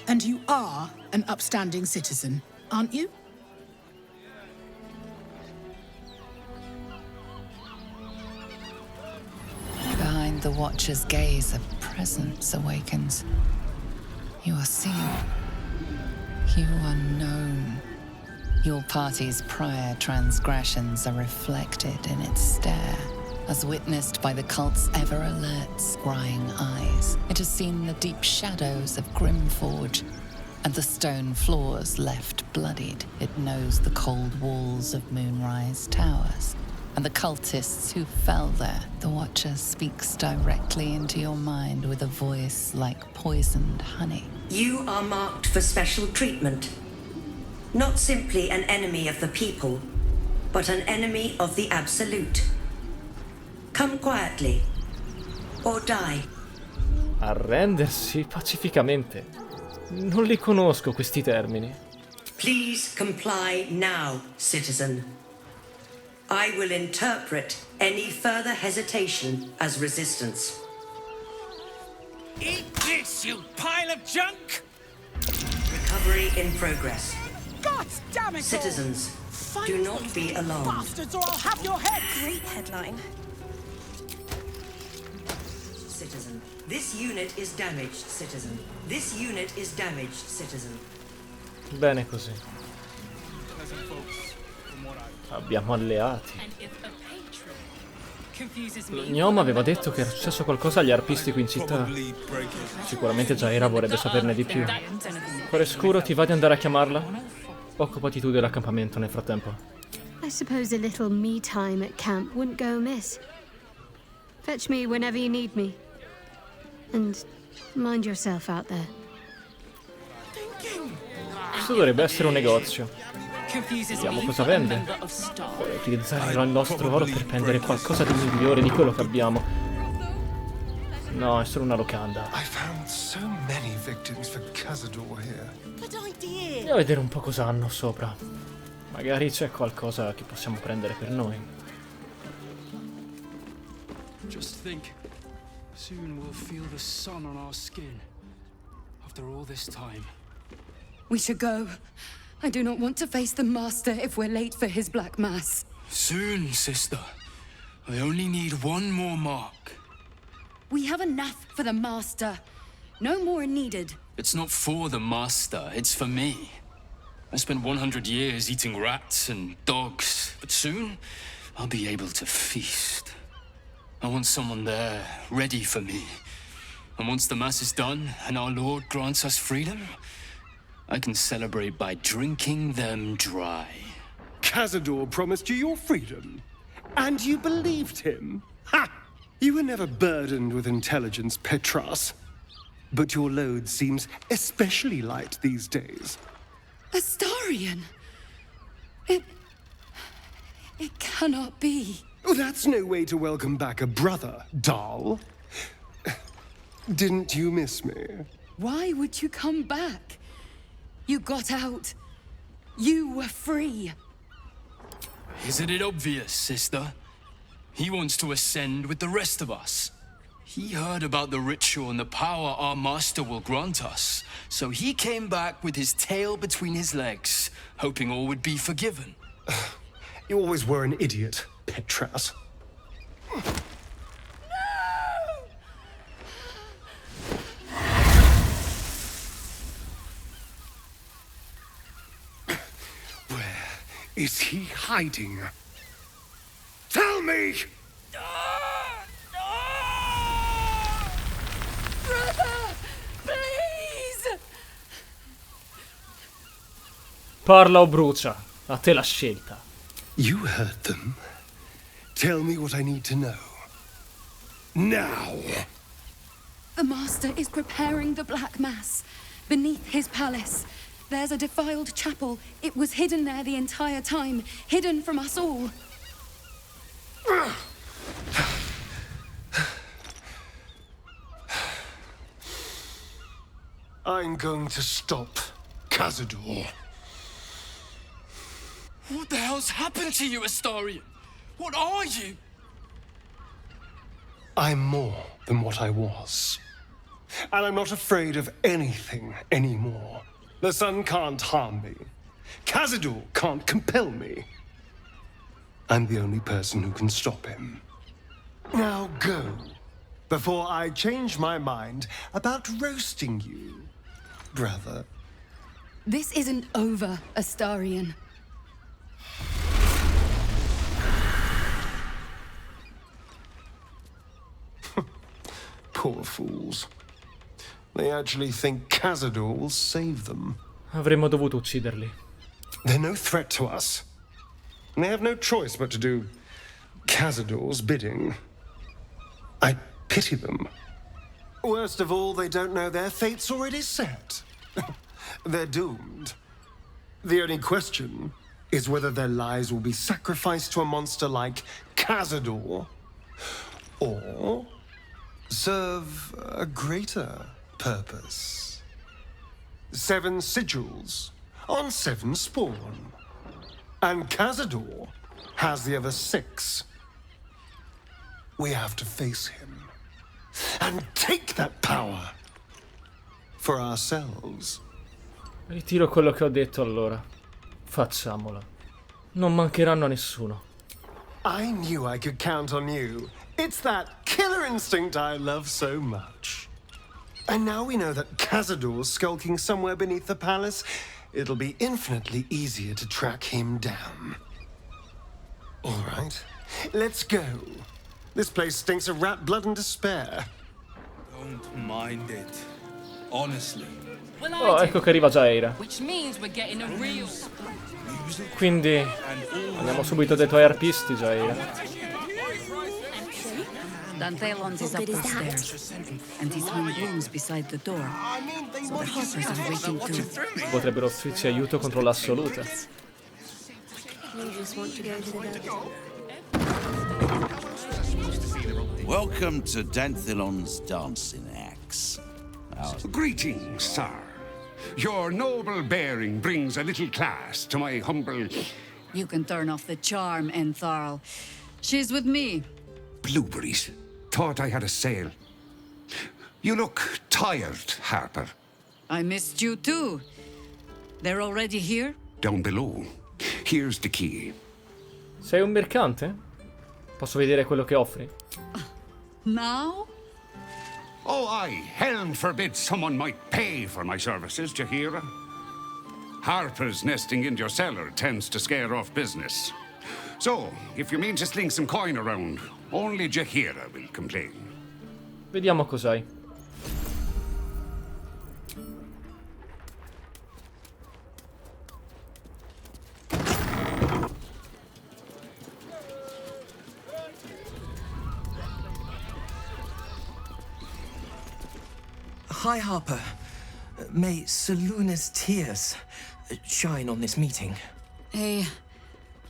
And you are an upstanding citizen, aren't you? Behind the Watcher's gaze, a presence awakens. You are seen. You are known. Your party's prior transgressions are reflected in its stare, as witnessed by the cult's ever-alert, scrying eyes. It has seen the deep shadows of Grimforge, and the stone floors left bloodied. It knows the cold walls of Moonrise Towers, and the cultists who fell there. The Watcher speaks directly into your mind with a voice like poisoned honey. You are marked for special treatment. Not simply an enemy of the people, but an enemy of the Absolute. Come quietly, or die. Arrendersi pacificamente. Non li conosco questi termini. Please comply now, citizen. I will interpret any further hesitation as resistance. Eat this, you pile of junk! Recovery in progress. God damn it all! Citizens, do not be alarmed. Bastards, or I'll have your head! Great headline. Citizen, this unit is damaged, citizen. This unit is damaged, citizen. Bene così. Abbiamo alleati. Gnome aveva detto che era successo qualcosa agli arpisti qui in città. Sicuramente Jaira vorrebbe saperne di più. Cuore scuro, ti va di andare a chiamarla? Occupati tu dell'accampamento nel frattempo. I suppose a little me time at camp wouldn't go amiss. Fetch me whenever you need me. And mind yourself out there. Questo dovrebbe essere un negozio. Vediamo cosa vende. Utilizzerò il nostro oro per prendere qualcosa di migliore di quello che abbiamo. No, è solo una locanda. I found so many victims for Cazador here. Andiamo a vedere un po' cosa hanno sopra. Magari c'è qualcosa che possiamo prendere per noi. Just think, soon we'll feel the sun on our skin. After all this time. We should go. I do not want to face the Master if we're late for his Black Mass. Soon, sister. I only need one more mark. We have enough for the Master. No more needed. It's not for the Master, it's for me. I spent 100 years eating rats and dogs, but soon I'll be able to feast. I want someone there, ready for me. And once the Mass is done and our Lord grants us freedom, I can celebrate by drinking them dry. Cazador promised you your freedom, and you believed him? Ha! You were never burdened with intelligence, Petras. But your load seems especially light these days. Astarion! It cannot be. Oh, that's no way to welcome back a brother, doll. Didn't you miss me? Why would you come back? You got out. You were free. Isn't it obvious, sister? He wants to ascend with the rest of us. He heard about the ritual and the power our master will grant us. So he came back with his tail between his legs, hoping all would be forgiven. You always were an idiot, Petras. is he hiding? Tell me! Brother! Please! Parla o brucia. A te la scelta. You heard them. Tell me what I need to know. Now! The Master is preparing the Black Mass. Beneath his palace, there's a defiled chapel. It was hidden there the entire time, hidden from us all. I'm going to stop Cazador. What the hell's happened to you, Astarion? What are you? I'm more than what I was. And I'm not afraid of anything anymore. The sun can't harm me. Cazador can't compel me. I'm the only person who can stop him. Now go, before I change my mind about roasting you, brother. This isn't over, Astarion. Poor fools. They actually think Cazador will save them. Avremmo dovuto ucciderli. They're no threat to us. And they have no choice but to do Cazador's bidding. I pity them. Worst of all, they don't know their fate's already set. They're doomed. The only question is whether their lives will be sacrificed to a monster like Cazador, or serve a greater purpose. 7 sigils on 7 spawn. And Cazador has the other 6. We have to face him and take that power for ourselves. Ritiro quello che ho detto allora. Facciamola. Non mancheranno a nessuno. I knew I could count on you. It's that killer instinct I love so much. And now we know that Cazador's skulking somewhere beneath the palace. It'll be infinitely easier to track him down. All right, let's go. This place stinks of rat blood and despair. Don't mind it. Honestly. Oh, ecco che arriva già Eira. Which means we're getting a real... Quindi andiamo subito dai tuoi arpisti, già Eira. Dantelon's is up the stairs, and he's hung rooms beside the door. So the hoppers are waiting too. Potrebbero offrirci aiuto contro l'assoluta. Welcome to Danthelon's dancing axe. Greetings, sir. Your noble bearing brings a little class to my humble... You can turn off the charm, Entharl. She's with me. Blueberries. Thought I had a sale. You look tired, Harper. I missed you too. They're already here? Down below. Here's the key. Sei un mercante? Posso vedere quello che offri? Now? Oh, aye. Heaven forbid someone might pay for my services, Jahira. Harper's nesting in your cellar tends to scare off business. So, if you mean to sling some coin around, only Jahira will complain. Vediamo cos'hai. Hi, Harper. May Seluna's tears shine on this meeting. A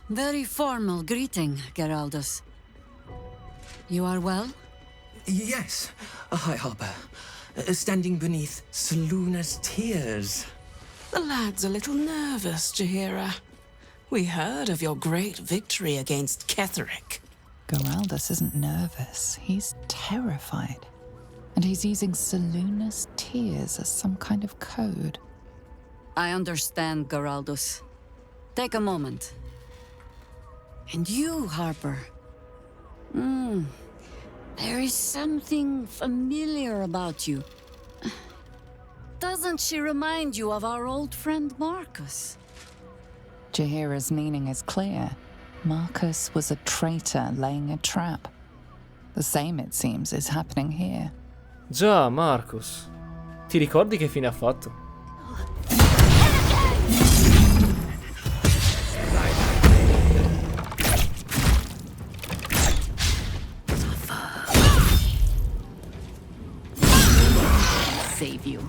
very formal greeting, Geraldus. You are well? Yes. Hi, Harper. Standing beneath Seluna's tears. The lad's a little nervous, Jahira. We heard of your great victory against Ketheric. Geraldus isn't nervous. He's terrified. And he's using Seluna's tears as some kind of code. I understand, Geraldus. Take a moment. And you, Harper. There is something familiar about you. Doesn't she remind you of our old friend Marcus? Jaheira's meaning is clear. Marcus was a traitor laying a trap. The same, it seems, is happening here. Già, Marcus. Ti ricordi che fine ha fatto? Save you.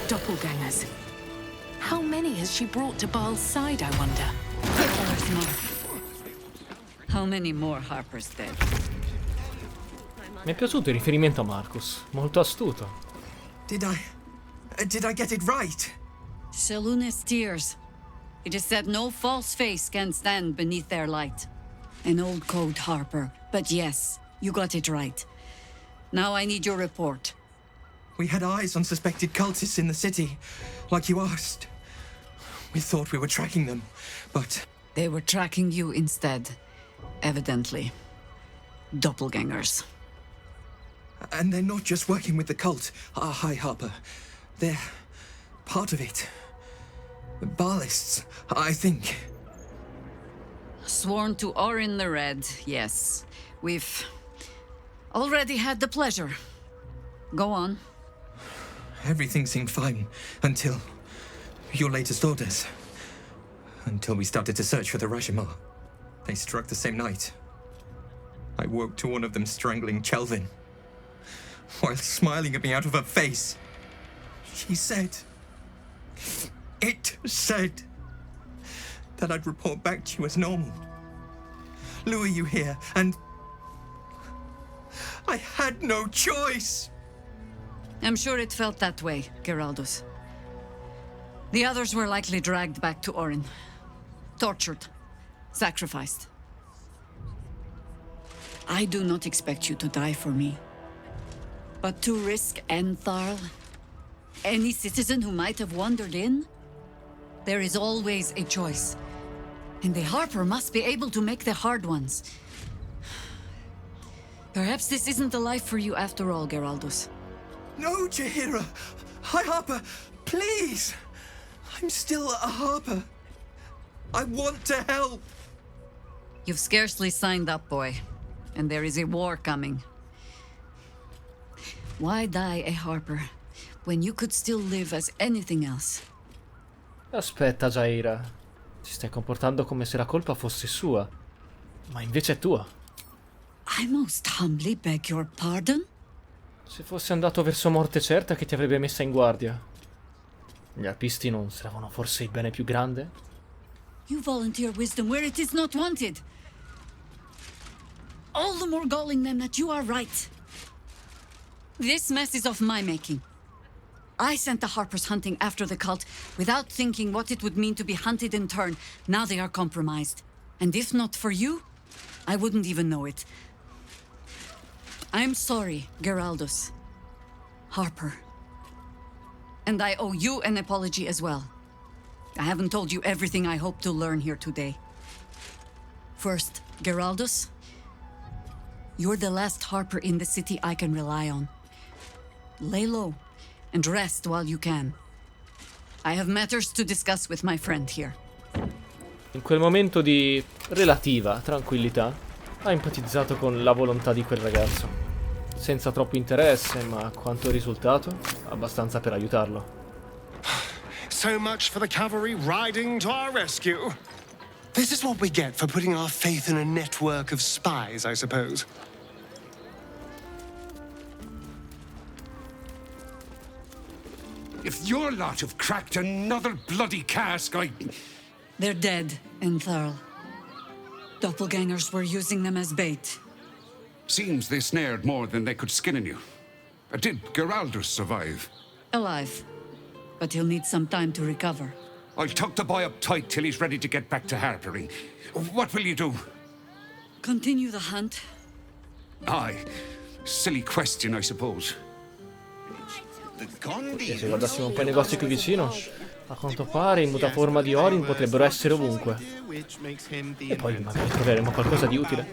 Doppelgangers. How many has she brought to Baal's side, I wonder? There's more. How many more Harpers dead? Mi è piaciuto il riferimento a Marcus, molto astuto. Did I get it right? Shaluna's tears. It is said no false face can stand beneath their light. An old code, Harper, but yes, you got it right. Now I need your report. We had eyes on suspected cultists in the city, like you asked. We thought we were tracking them, but... They were tracking you instead, evidently. Doppelgangers. And they're not just working with the cult, High Harper. They're part of it. Baalists, I think. Sworn to Orin the Red, yes. We've already had the pleasure. Go on. Everything seemed fine until your latest orders. Until we started to search for the Rashomar. They struck the same night. I woke to one of them strangling Chelvin. While smiling at me out of her face. She said... It said... that I'd report back to you as normal. Lure you here, and... I had no choice! I'm sure it felt that way, Geraldus. The others were likely dragged back to Orin. Tortured. Sacrificed. I do not expect you to die for me. But to risk Entharl, any citizen who might have wandered in, there is always a choice. And the Harper must be able to make the hard ones. Perhaps this isn't the life for you after all, Geraldus. No, Jaheira! High Harper, please! I'm still a Harper. I want to help! You've scarcely signed up, boy. And there is a war coming. Why die a Harper when you could still live as anything else? Aspetta, Jaheira. Ti stai comportando come se la colpa fosse sua. Ma invece è tua. I most humbly beg your pardon? Se fosse andato verso morte certa, che ti avrebbe messa in guardia? Gli arpisti non servono forse il bene più grande? You volunteer wisdom where it is not wanted. All the more galling them that you are right. This mess is of my making. I sent the Harpers hunting after the cult without thinking what it would mean to be hunted in turn. Now they are compromised. And if not for you, I wouldn't even know it. I'm sorry, Geraldus. Harper. And I owe you an apology as well. I haven't told you everything I hope to learn here today. First, Geraldus, you're the last Harper in the city I can rely on. Lay low and rest while you can. I have matters to discuss with my friend here. In quel momento di relativa tranquillità, ha empatizzato con la volontà di quel ragazzo. Senza troppo interesse, ma quanto risultato, abbastanza per aiutarlo. So much for the cavalry riding to our rescue. This is what we get for putting our faith in a network of spies, I suppose. If your lot have cracked another bloody cask, They're dead, Entharl. Doppelgangers were using them as bait. Seems they snared more than they could skin in you. Did Geraldus survive? Alive. But he'll need some time to recover. I'll tuck the boy up tight till he's ready to get back to harpering. What will you do? Continue the hunt. Aye. Silly question, I suppose. E se guardassimo un po' i negozi qui vicino, a quanto pare i mutaforma di Orin potrebbero essere ovunque. E poi magari troveremo qualcosa di utile.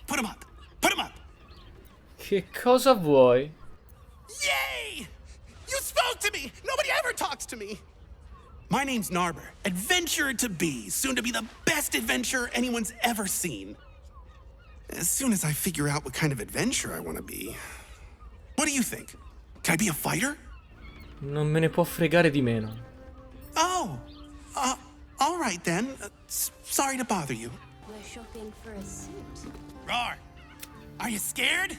Put him up! Put him up! Che cosa vuoi? Yay! You spoke to me! Nobody ever talks to me! My name's Naaber, adventurer to be, soon to be the best adventurer anyone's ever seen. As soon as I figure out what kind of adventurer I want to be. What do you think? Can I be a fighter? Non me ne può fregare di meno. Oh, all right then. Sorry to bother you. We're shopping for a suit. Roar! Are you scared?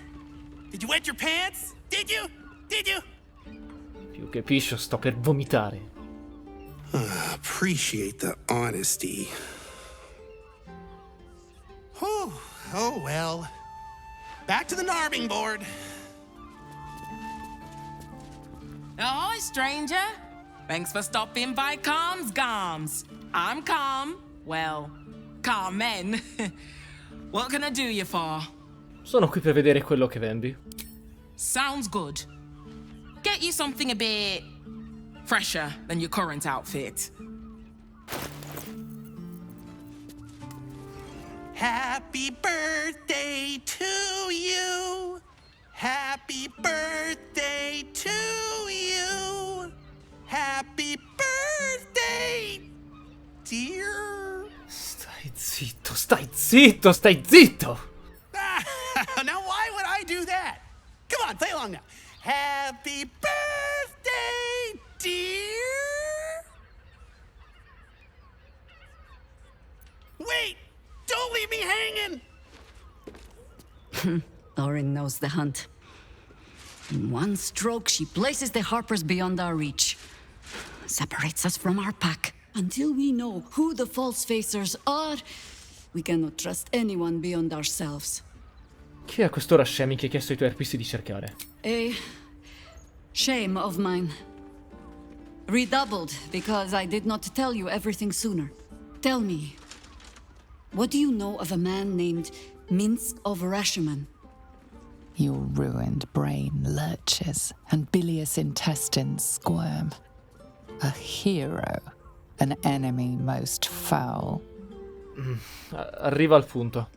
Did you wet your pants? Did you? Did you? Più che piscio, sto per vomitare. Appreciate the honesty. Whew. Oh well. Back to the narbing board. Ahoy, stranger. Thanks for stopping by Calm's Gums. I'm Calm. Well, Carmen. What can I do you for? Sono qui per vedere quello che vendi. Sounds good. Get you something a bit fresher than your current outfit. Happy birthday to you. Happy birthday to you. Happy birthday, dear. Stai zitto, stai zitto, stai zitto. Now why would I do that? Come on, play along now. Happy birthday, dear. Wait, don't leave me hanging. Orin knows the hunt. In one stroke, she places the Harpers beyond our reach. Separates us from our pack. Until we know who the false facers are, we cannot trust anyone beyond ourselves. Chi è a quest'ora scemi che ha chiesto ai tuoi arpisti di cercare? A shame of mine. Redoubled because I did not tell you everything sooner. Tell me, what do you know of a man named Minsk of Rashomon? Your ruined brain lurches and bilious intestines squirm. A hero, an enemy most foul. Arriva al punto.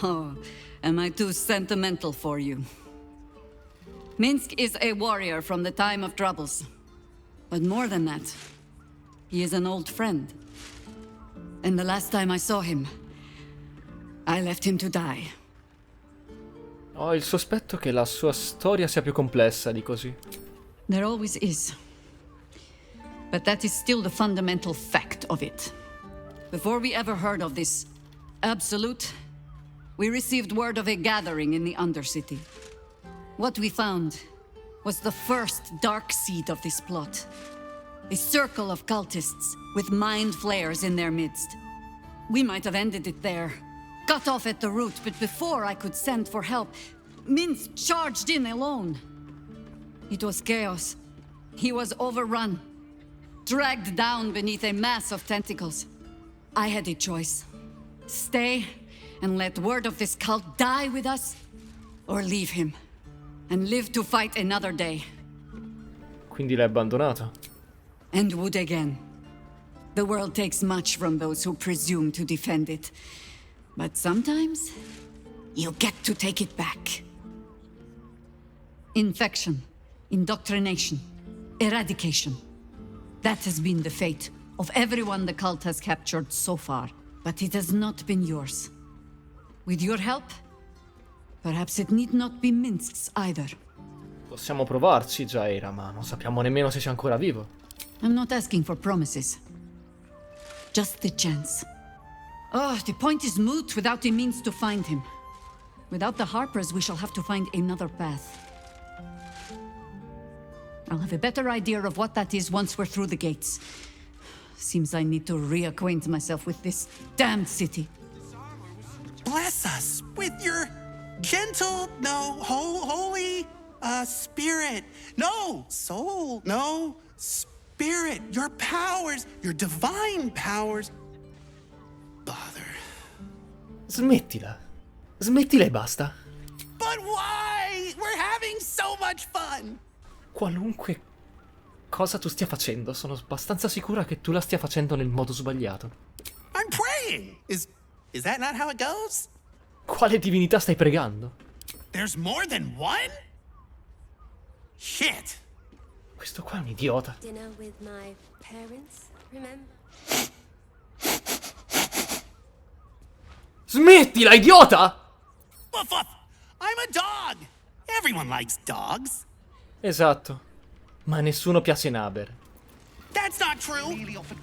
Oh, am I too sentimental for you? Minsk is a warrior from the time of troubles. But more than that, he is an old friend. And the last time I saw him, I left him to die. Ho il sospetto che la sua storia sia più complessa di così. There always is. But that is still the fundamental fact of it. Before we ever heard of this absolute, we received word of a gathering in the Undercity. What we found was the first dark seed of this plot. A circle of cultists with mind flayers in their midst. We might have ended it there, cut off at the root, but before I could send for help, Minsk charged in alone. It was chaos. He was overrun, dragged down beneath a mass of tentacles. I had a choice. Stay and let word of this cult die with us, or leave him and live to fight another day. Quindi l'hai abbandonato? And would again. The world takes much from those who presume to defend it. But sometimes, you get to take it back. Infection, indoctrination, eradication. That has been the fate of everyone the cult has captured so far. But it has not been yours. With your help, perhaps it need not be Minsk's either. Possiamo provarci, Jaira, ma non sappiamo nemmeno se sia ancora vivo. I'm not asking for promises. Just the chance. Oh, the point is moot without a means to find him. Without the Harpers, we shall have to find another path. I'll have a better idea of what that is once we're through the gates. Seems I need to reacquaint myself with this damned city. Bless us with your gentle, no, holy, spirit. No, soul, no, spirit. Your powers, your divine powers. Bother. Smettila. Smettila e basta. But why? We're having so much fun. Qualunque cosa tu stia facendo, sono abbastanza sicura che tu la stia facendo nel modo sbagliato. I'm praying. Is that not how it goes? Quale divinità stai pregando? There's more than one? Shit. Questo qua è un idiota. Dinner with my parents, remember? Smettila, idiota! Woof woof. I'm a dog. Everyone likes dogs. Esatto. Ma a nessuno piace Naaber. That's not true.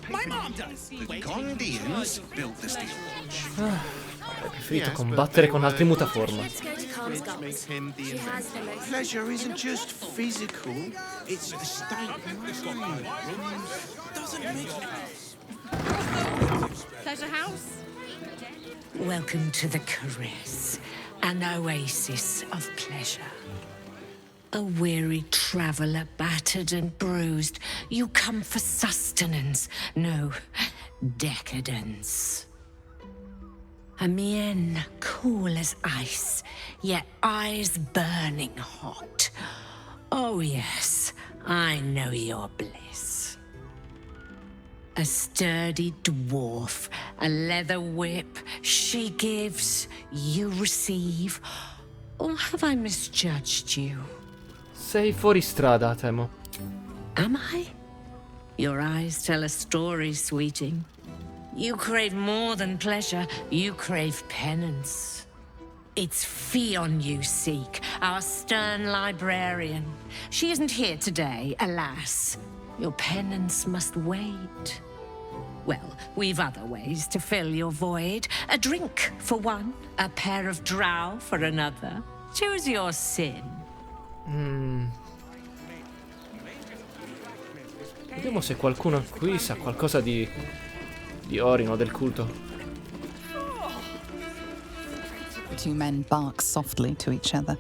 My mom does. The Gondians built the steel watch. Avrei preferito combattere con altri mutaforma. Pleasure isn't just physical, it's the state of mind. Pleasure house? Welcome to the Caress, an oasis of pleasure. A weary traveller, battered and bruised, you come for sustenance, no, decadence. A mien cool as ice, yet eyes burning hot. Oh yes, I know your bliss. A sturdy dwarf, a leather whip, she gives, you receive. Or have I misjudged you? Sei fuori strada, temo. Am I? Your eyes tell a story, sweeting. You crave more than pleasure, you crave penance. It's Fionn you seek, our stern librarian. She isn't here today, alas. Your penance must wait. Well, we've other ways to fill your void. A drink for one, a pair of drow for another. Choose your sin. Vediamo se qualcuno qui sa qualcosa di Orino, del culto. Two men bark softly to each other.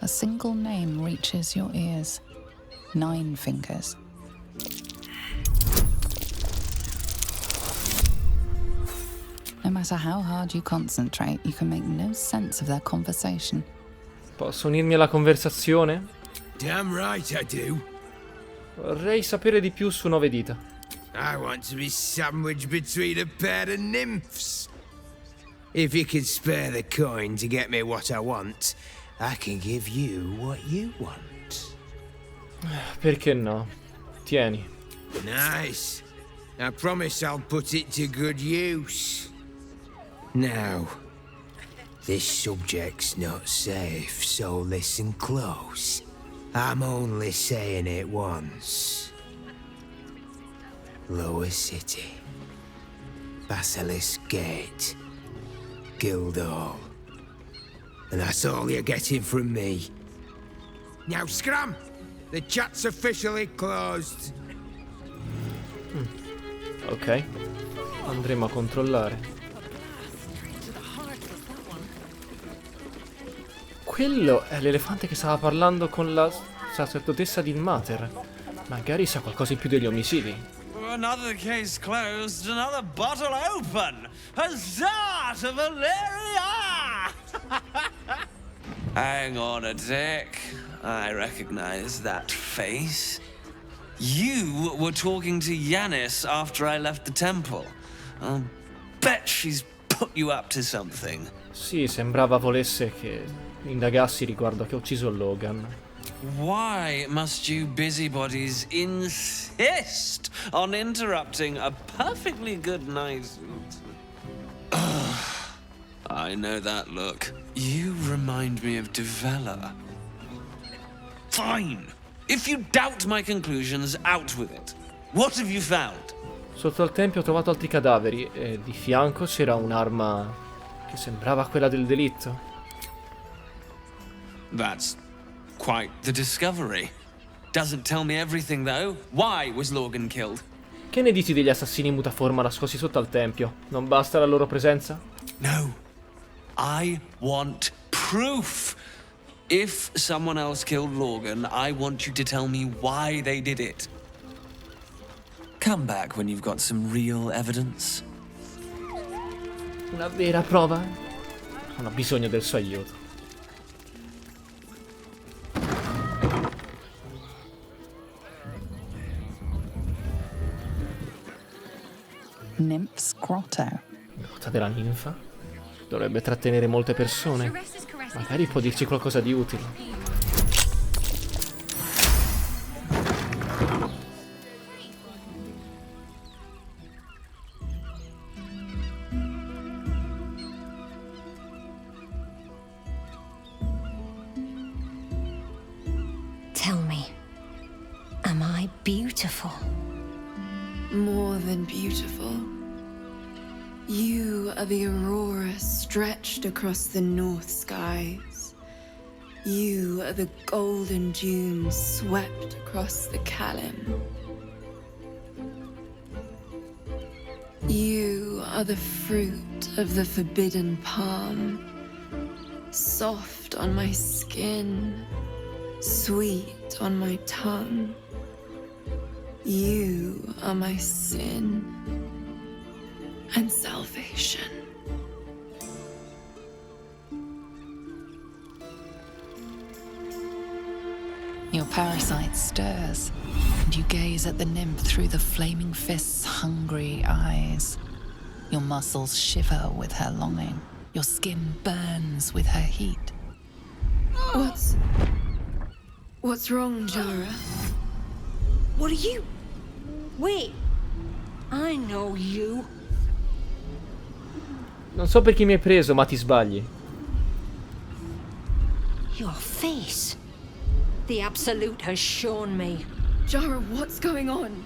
A single name reaches your ears. 9 fingers. No matter how hard you concentrate, you can make no sense of their conversation. Posso unirmi alla conversazione? Damn right I do. Vorrei sapere di più su 9 dita. I want to be sandwiched between a pair of nymphs. If you can spare the coin to get me what I want, I can give you what you want. Perché no? Tieni. Nice. I promise I'll put it to good use. Now, this subject's not safe, so listen close. I'm only saying it once. Lower City, Basilisk Gate, Guildhall. And that's all you're getting from me. Now scram! The chat's officially closed. Ok. Andremo a controllare. Quello è l'elefante che stava parlando con la sacerdotessa di Illmater. Magari sa qualcosa in più degli omicidi. Another case closed, another bottle open. Huzzah to Valeria! Hang on a tick. I recognize that face. You were talking to Yanis after I left the temple. I'll bet she's put you up to something. Sì, sembrava volesse che indagassi riguardo a che ho ucciso Logan. Why must you busybodies insist on interrupting a perfectly good night? I know that look. You remind me of Devella. Fine. If you doubt my conclusions, out with it. What have you found? Sotto al tempio ho trovato altri cadaveri e di fianco c'era un'arma che sembrava quella del delitto. That's quite the discovery. Doesn't tell me everything, though. Why was Logan killed? Che ne dici degli assassini in mutaforma nascosti sotto al tempio? Non basta la loro presenza? No. I want proof. If someone else killed Logan, I want you to tell me why they did it. Come back when you've got some real evidence. Una vera prova? Non ho bisogno del suo aiuto. Nymph's Grotto. Grotta della ninfa? Dovrebbe trattenere molte persone. Magari può dirci qualcosa di utile. Tell me, am I beautiful? More than beautiful. You are the aurora stretched across the north skies. You are the golden dunes swept across the Kalim. You are the fruit of the forbidden palm, soft on my skin, sweet on my tongue. You are my sin and salvation. Your parasite stirs, and you gaze at the nymph through the flaming fist's hungry eyes. Your muscles shiver with her longing. Your skin burns with her heat. What's wrong, Jara? What are you? Wait, I know you. Non so per chi mi hai preso, ma ti sbagli. Your face. The Absolute has shown me. Jara, what's going on?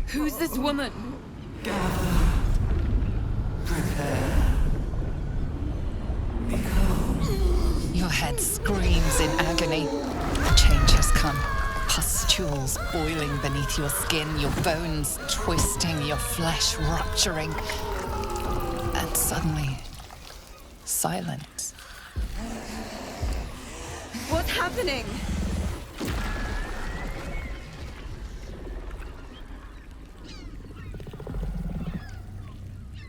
Who's this woman? Your head screams in agony. The change has come. Pustules boiling beneath your skin, your bones twisting, your flesh rupturing. And suddenly, silence. What's happening?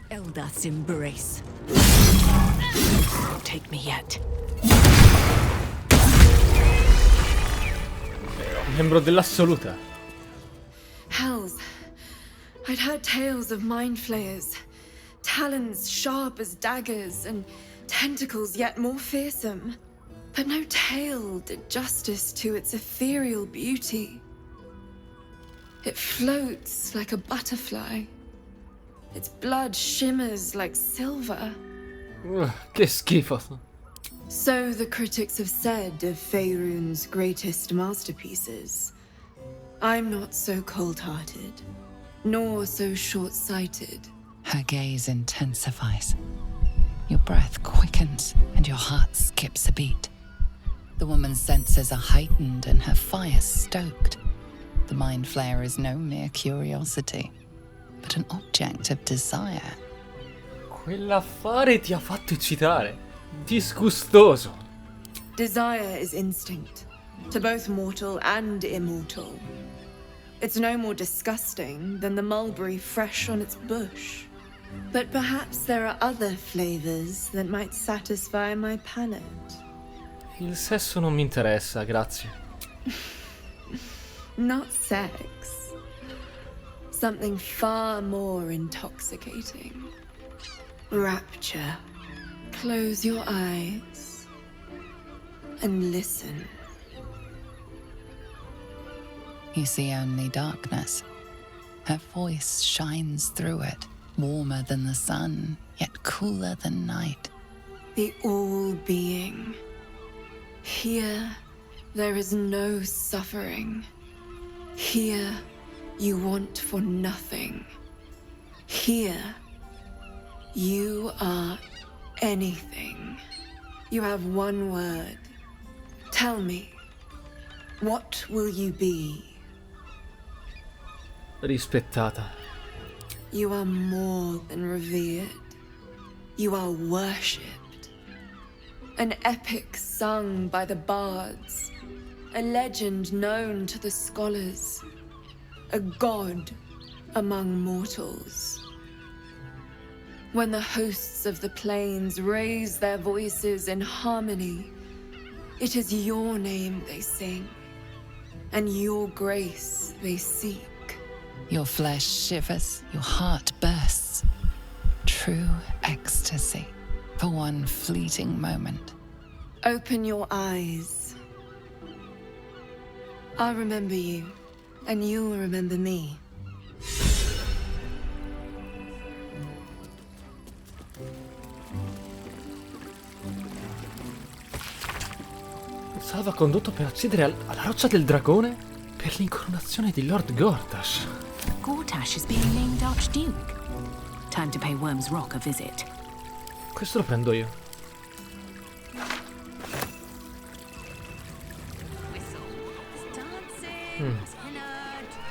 Eldath's embrace. Take me yet. Membro dell'assoluta. Hells. I'd heard tales of mind flayers. Talons sharp as daggers and tentacles yet more fearsome. But no tale did justice to its ethereal beauty. It floats like a butterfly. Its blood shimmers like silver. Che schifo. So the critics have said of Faerun's greatest masterpieces. I'm not so cold-hearted, nor so short-sighted. Her gaze intensifies. Your breath quickens and your heart skips a beat. The woman's senses are heightened and her fire stoked. The mind flayer is no mere curiosity, but an object of desire. Quell'affare ti ha fatto eccitare. Disgustoso. Desire is instinct, to both mortal and immortal. It's no more disgusting than the mulberry fresh on its bush. But perhaps there are other flavors that might satisfy my palate. Il sesso non mi interessa, grazie. Not sex. Something far more intoxicating. Rapture. Close your eyes and listen. You see only darkness. Her voice shines through it, warmer than the sun, yet cooler than night. The all-being. Here, there is no suffering. Here, you want for nothing. Here, you are anything. You have one word. Tell me, what will you be? Rispettata. You are more than revered. You are worshipped. An epic sung by the bards. A legend known to the scholars. A god among mortals. When the hosts of the plains raise their voices in harmony, it is your name they sing, and your grace they seek. Your flesh shivers, your heart bursts. True ecstasy for one fleeting moment. Open your eyes. I'll remember you, and you'll remember me. Salva condotto per accedere alla roccia del dragone per l'incoronazione di Lord Gortash. Gortash is being named Archduke. Time to pay Worm's Rock a visit. Questo lo prendo io.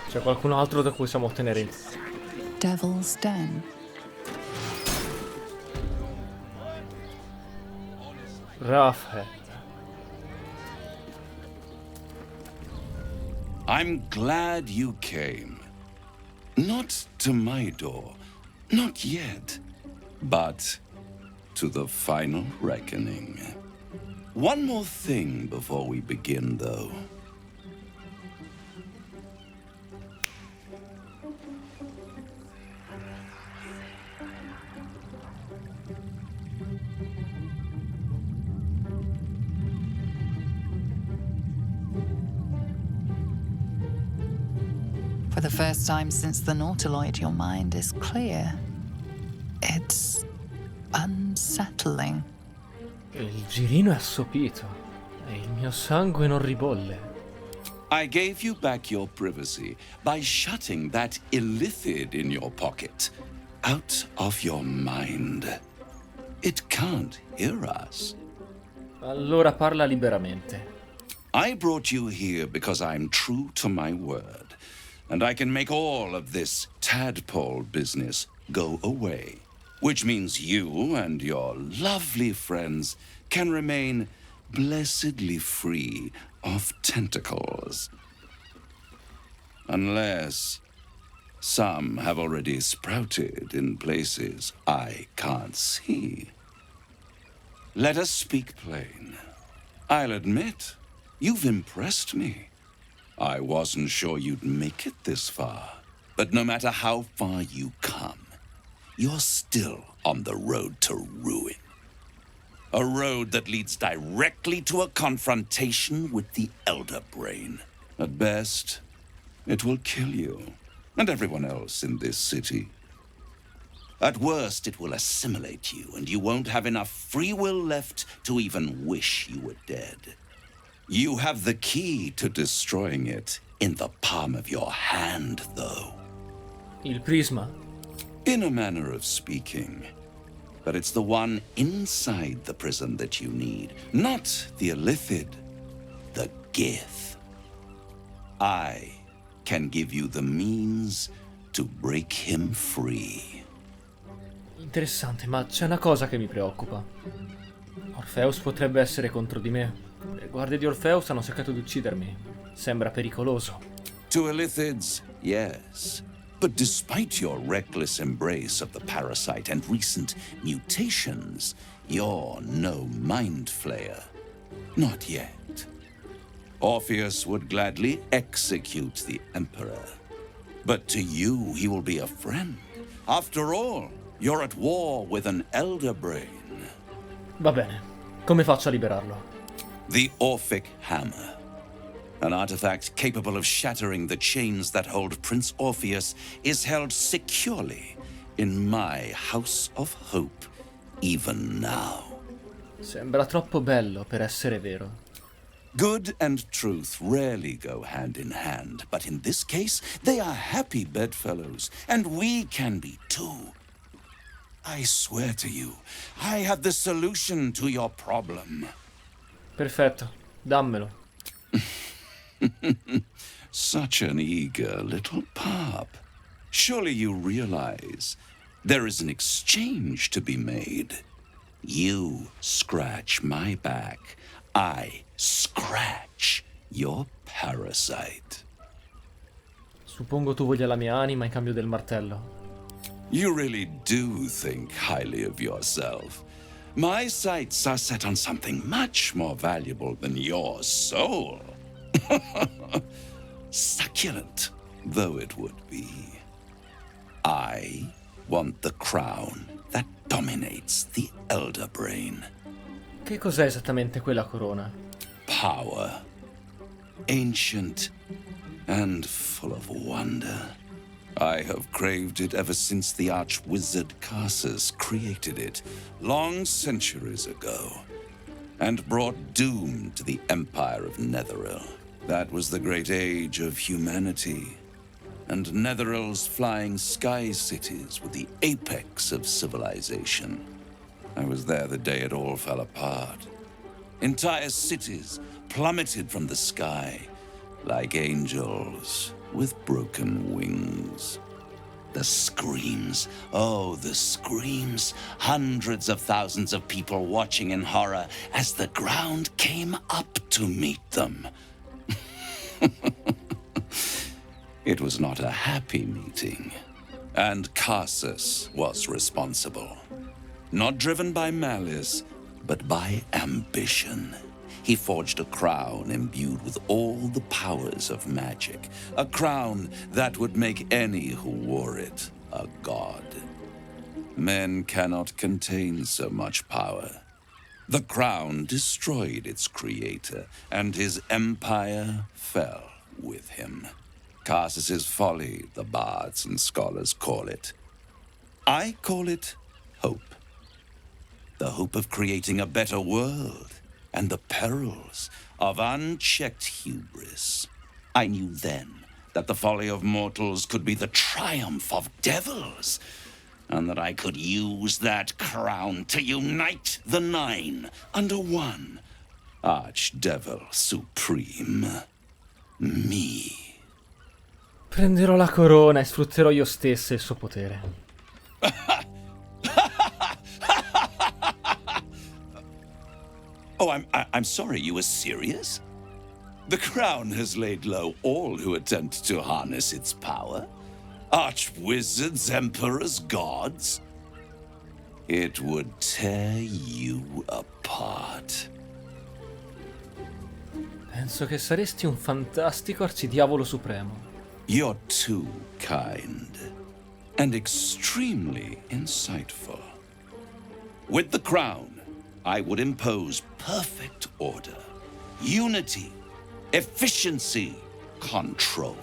C'è qualcun altro da cui possiamo ottenere il Devil's Den. Raphael. I'm glad you came. Not to my door, not yet, but to the final reckoning. One more thing before we begin, though. For the first time since the Nautiloid, your mind is clear. It's unsettling. Il girino è assopito e il mio sangue non ribolle. I gave you back your privacy by shutting that illithid in your pocket out of your mind. It can't hear us. Allora parla liberamente. I brought you here because I'm true to my word, and I can make all of this tadpole business go away, which means you and your lovely friends can remain blessedly free of tentacles. Unless some have already sprouted in places I can't see. Let us speak plain. I'll admit, you've impressed me. I wasn't sure you'd make it this far, but no matter how far you come, you're still on the road to ruin. A road that leads directly to a confrontation with the Elder Brain. At best, it will kill you and everyone else in this city. At worst, it will assimilate you, and you won't have enough free will left to even wish you were dead. You have the key to destroying it in the palm of your hand, though. Il prisma? In a manner of speaking. But it's the one inside the prison that you need, not the illithid, the Gith. I can give you the means to break him free. Interessante, ma c'è una cosa che mi preoccupa. Orpheus potrebbe essere contro di me. Le guardie di Orpheus hanno cercato di uccidermi. Sembra pericoloso. To illithids, yes. But despite your reckless embrace of the parasite and recent mutations, you're no mind flayer. Not yet. Orpheus would gladly execute the Emperor. But to you, he will be a friend. After all, you're at war with an Elder Brain. Va bene. Come faccio a liberarlo? The Orphic Hammer. An artifact capable of shattering the chains that hold Prince Orpheus is held securely in my House of Hope, even now. Sembra troppo bello per essere vero. Good and truth rarely go hand in hand, but in this case, they are happy bedfellows, and we can be too. I swear to you, I have the solution to your problem. Perfetto, dammelo. Such an eager little pup. Surely you realize there is an exchange to be made. You scratch my back, I scratch your parasite. Suppongo tu voglia la mia anima in cambio del martello. You really do think highly of yourself. My sights are set on something much more valuable than your soul. Succulent though it would be. I want the crown that dominates the elder brain. Che cos'è esattamente quella corona? Power. Ancient and full of wonder. I have craved it ever since the arch-wizard Carsus created it, long centuries ago, and brought doom to the Empire of Netheril. That was the great age of humanity, and Netheril's flying sky cities were the apex of civilization. I was there the day it all fell apart. Entire cities plummeted from the sky, like angels with broken wings. The screams, oh, the screams. Hundreds of thousands of people watching in horror as the ground came up to meet them. It was not a happy meeting, and Carsus was responsible. Not driven by malice, but by ambition. He forged a crown imbued with all the powers of magic. A crown that would make any who wore it a god. Men cannot contain so much power. The crown destroyed its creator, and his empire fell with him. Carsus's folly, the bards and scholars call it. I call it hope. The hope of creating a better world, and the perils of unchecked hubris. I knew then that the folly of mortals could be the triumph of devils, and that I could use that crown to unite the nine under one Archdevil Supreme. Me. Prenderò la corona e sfrutterò io stesso il suo potere. Oh, I'm sorry, you were serious? The crown has laid low all who attempt to harness its power. Archwizards, emperors, gods. It would tear you apart. Penso che saresti un fantastico arcidiavolo supremo. You're too kind and extremely insightful. With the crown, I would impose perfect order, unity, efficiency, control.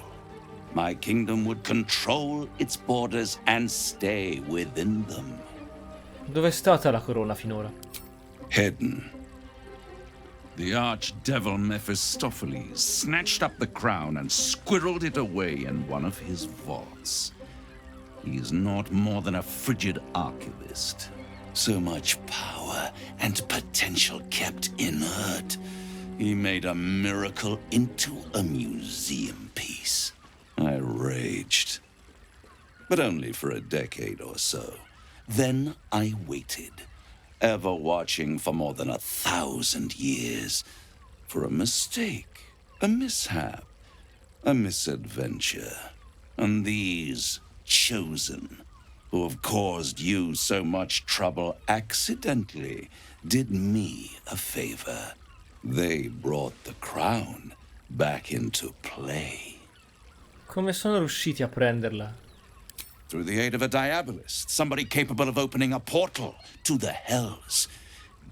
My kingdom would control its borders and stay within them. Dov'è stata la corona finora? Hidden. The archdevil Mephistopheles snatched up the crown and squirreled it away in one of his vaults. He is not more than a frigid archivist. So much power and potential kept inert. He made a miracle into a museum piece. I raged. But only for a decade or so. Then I waited, ever watching for more than 1,000 years, for a mistake, a mishap, a misadventure. And these chosen, who have caused you so much trouble accidentally, did me a favor. They brought the crown back into play. Come sono riusciti a prenderla? Through the aid of a diabolist, somebody capable of opening a portal to the hells,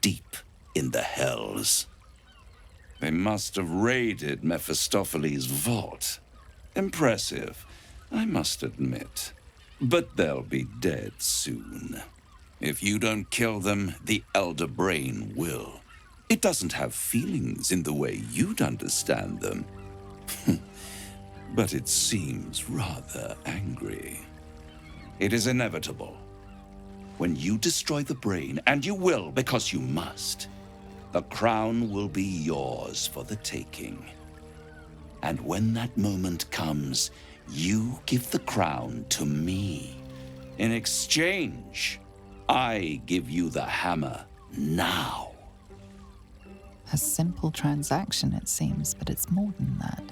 deep in the hells. They must have raided Mephistopheles' vault. Impressive, I must admit. But they'll be dead soon. If you don't kill them, the Elder Brain will. It doesn't have feelings in the way you'd understand them. But it seems rather angry. It is inevitable. When you destroy the brain, and you will because you must, the crown will be yours for the taking. And when that moment comes, you give the crown to me. In exchange, I give you the hammer now. A simple transaction, it seems, but it's more than that.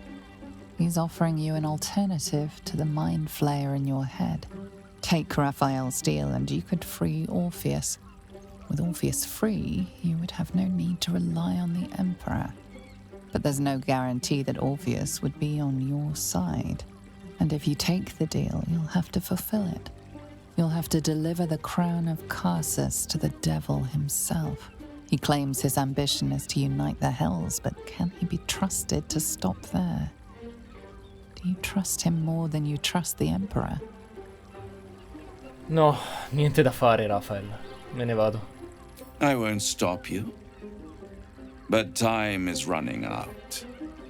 He's offering you an alternative to the mind flayer in your head. take Raphael's deal and you could free Orpheus. With Orpheus free, you would have no need to rely on the Emperor. But there's no guarantee that Orpheus would be on your side. And if you take the deal, you'll have to fulfill it. You'll have to deliver the crown of Carsus to the devil himself. He claims his ambition is to unite the Hells, but can he be trusted to stop there? Do you trust him more than you trust the Emperor? No, niente da fare, Raphael. Me ne vado. I won't stop you. But time is running out.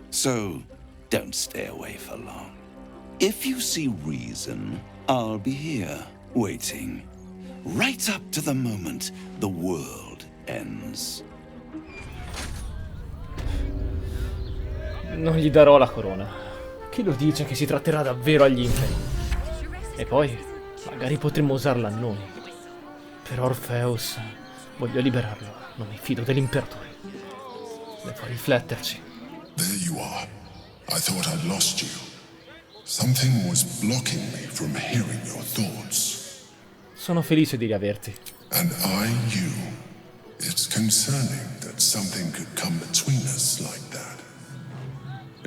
So, don't stay away for long. If you see reason, I'll be here, waiting. Right up to the moment the world ends. Non gli darò la corona. Chi lo dice che si tratterà davvero agli inferi? E poi, magari potremmo usarla a noi. Per Orpheus, voglio liberarlo. Non mi fido dell'imperatore. Devo rifletterci. There you are. I thought I'd lost you. Something was blocking me from hearing your thoughts. Sono felice di riaverti. And I you. It's concerning that something could come between us like that.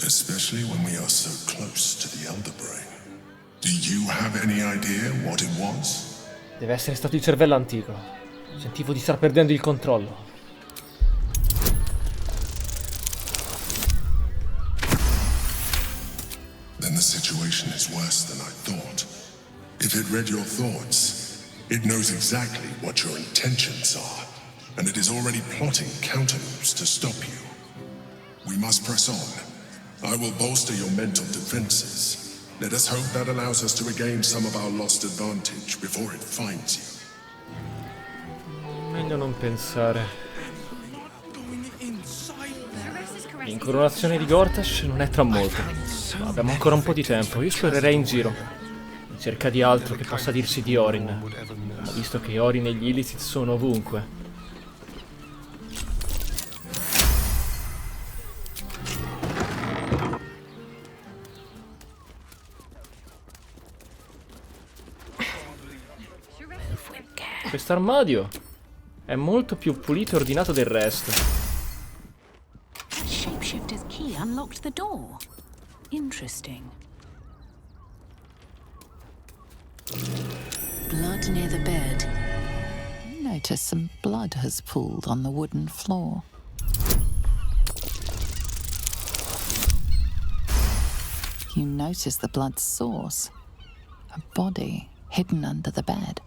Especially when we are so close to the Elder Brain. Do you have any idea what it was? Deve essere stato il cervello antico. Sentivo di star perdendo il controllo. Then the situation is worse than I thought. If it read your thoughts, it knows exactly what your intentions are, and it is already plotting counter moves to stop you. We must press on. I will bolster your mental defenses. Let us hope that allows us to regain some of our lost advantage before it finds you. Meglio non pensare. L'incoronazione di Gortash non è tra molto. Ma abbiamo ancora un po' di tempo. Io esplorerei in giro, in cerca di altro che possa dirsi di Orin. Ma visto che Orin e gli Illicit sono ovunque. Quest'armadio è molto più pulito e ordinato del resto. That shapeshifter's key unlocked the door. Interesting. Blood near the bed. You notice some blood has pooled on the wooden floor. You notice the blood's source. A body hidden under the bed.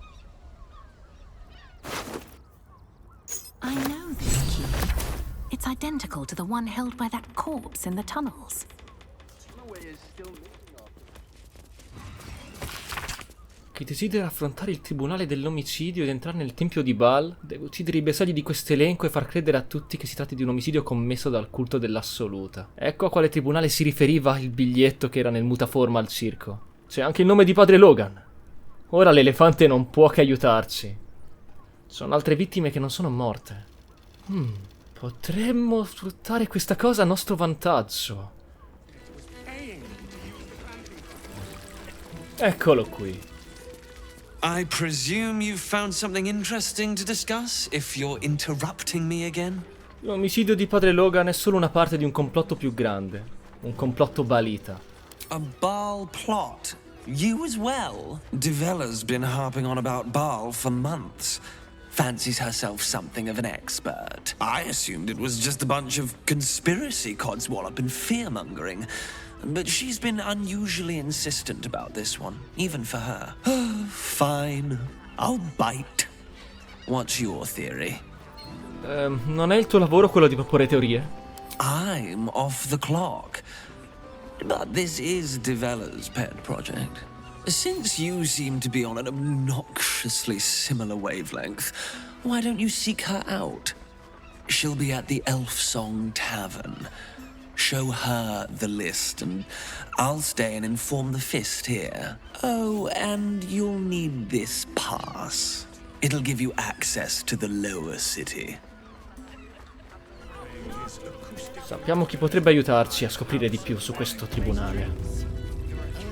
I know this key. It's identical to the one held by that corpse in the tunnels. Chi desidera affrontare il tribunale dell'omicidio ed entrare nel Tempio di Baal deve uccidere i bersagli di questo elenco e far credere a tutti che si tratti di un omicidio commesso dal culto dell'assoluta. Ecco a quale tribunale si riferiva il biglietto che era nel mutaforma al circo. C'è anche il nome di padre Logan. Ora l'elefante non può che aiutarci. Sono altre vittime che non sono morte. Potremmo sfruttare questa cosa a nostro vantaggio. Eccolo qui. I presume you've found something interesting to discuss, if you're interrupting me again? L'omicidio di padre Logan è solo una parte di un complotto più grande. Un complotto balita. A Baal plot? You as well? Devella's been harping on about Baal for months. Fancies herself something of an expert. I assumed it was just a bunch of conspiracy codswallop and fear-mongering. But she's been unusually insistent about this one, even for her. Fine, I'll bite. What's your theory? Non è il tuo lavoro quello di proporre teorie? I'm off the clock. But this is Devella's pet project. Since you seem to be on an obnoxiously similar wavelength, why don't you seek her out? She'll be at the Elf Song Tavern. Show her the list, and I'll stay and inform the Fist here. Oh, and you'll need this pass. It'll give you access to the lower city. Sappiamo chi potrebbe aiutarci a scoprire di più su questo tribunale.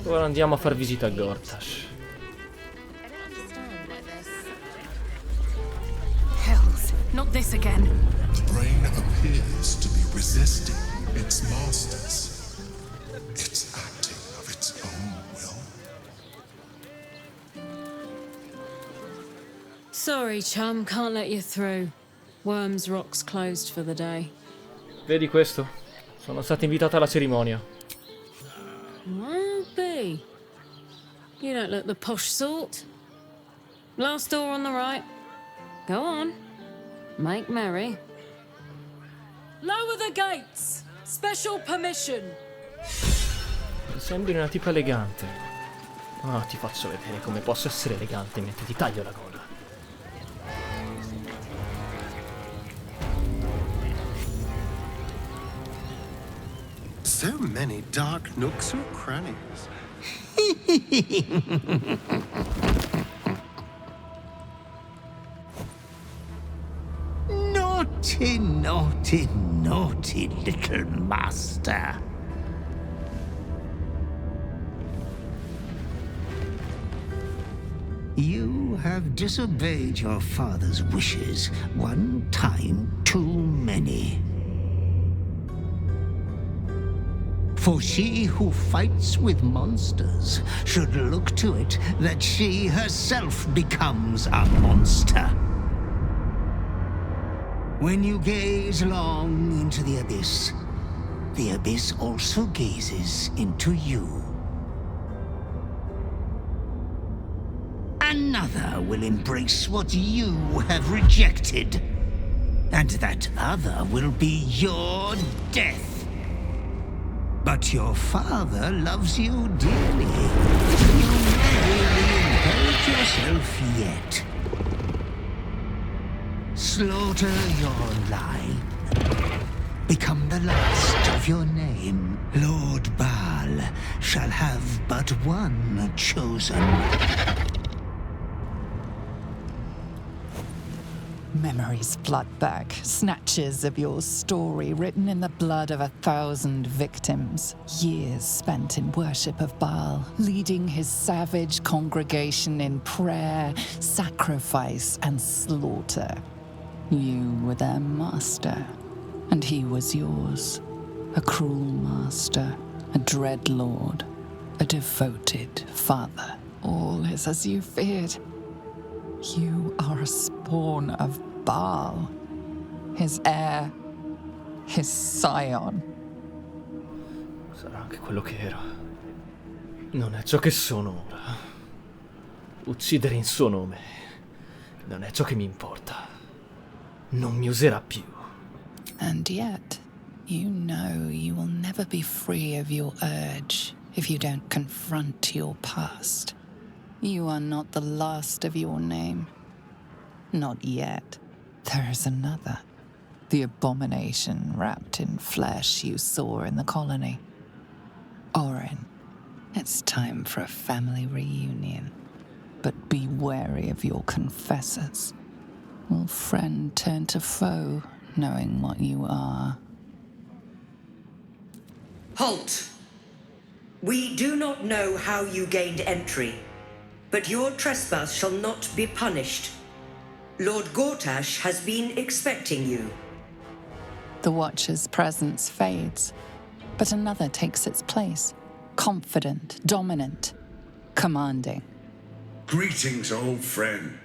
Ora andiamo a far visita a Gortash. not this again. The brain appears to be resisting its masters. It's acting of its own will. Sorry, chum, can't let you through. Worms Rock's closed for the day. Vedi questo? Sono stata invitata alla cerimonia. Well, be. You don't look the posh sort. Last door on the right. Go on. Make merry. Lower the gates! Special permission! Sembri una tipa elegante. Ah, ti faccio vedere come posso essere elegante mentre ti taglio la gola. So many dark nooks and crannies. Naughty, naughty, naughty little master. You have disobeyed your father's wishes one time too many. For she who fights with monsters should look to it that she herself becomes a monster. When you gaze long into the abyss also gazes into you. Another will embrace what you have rejected, and that other will be your death. But your father loves you dearly. You may reinherit yourself yet. Slaughter your line. Become the last of your name. Lord Baal shall have but one chosen. Memories flood back, snatches of your story written in the blood of 1,000 victims. Years spent in worship of Baal, leading his savage congregation in prayer, sacrifice, and slaughter. You were their master, and he was yours. A cruel master, a dread lord, a devoted father. All is as you feared. You are a spawn of Baal, his heir, his scion. Sarà anche quello che ero. Non è ciò che sono ora. Uccidere in suo nome non è ciò che mi importa. Non mi userà più. And yet, you know you will never be free of your urge if you don't confront your past. You are not the last of your name. Not yet. There is another. The abomination wrapped in flesh you saw in the colony. Orin, it's time for a family reunion. But be wary of your confessors. Will friend turn to foe, knowing what you are? Halt! We do not know how you gained entry, but your trespass shall not be punished. Lord Gortash has been expecting you. The Watcher's presence fades, but another takes its place. Confident, dominant, commanding. Greetings, old friend.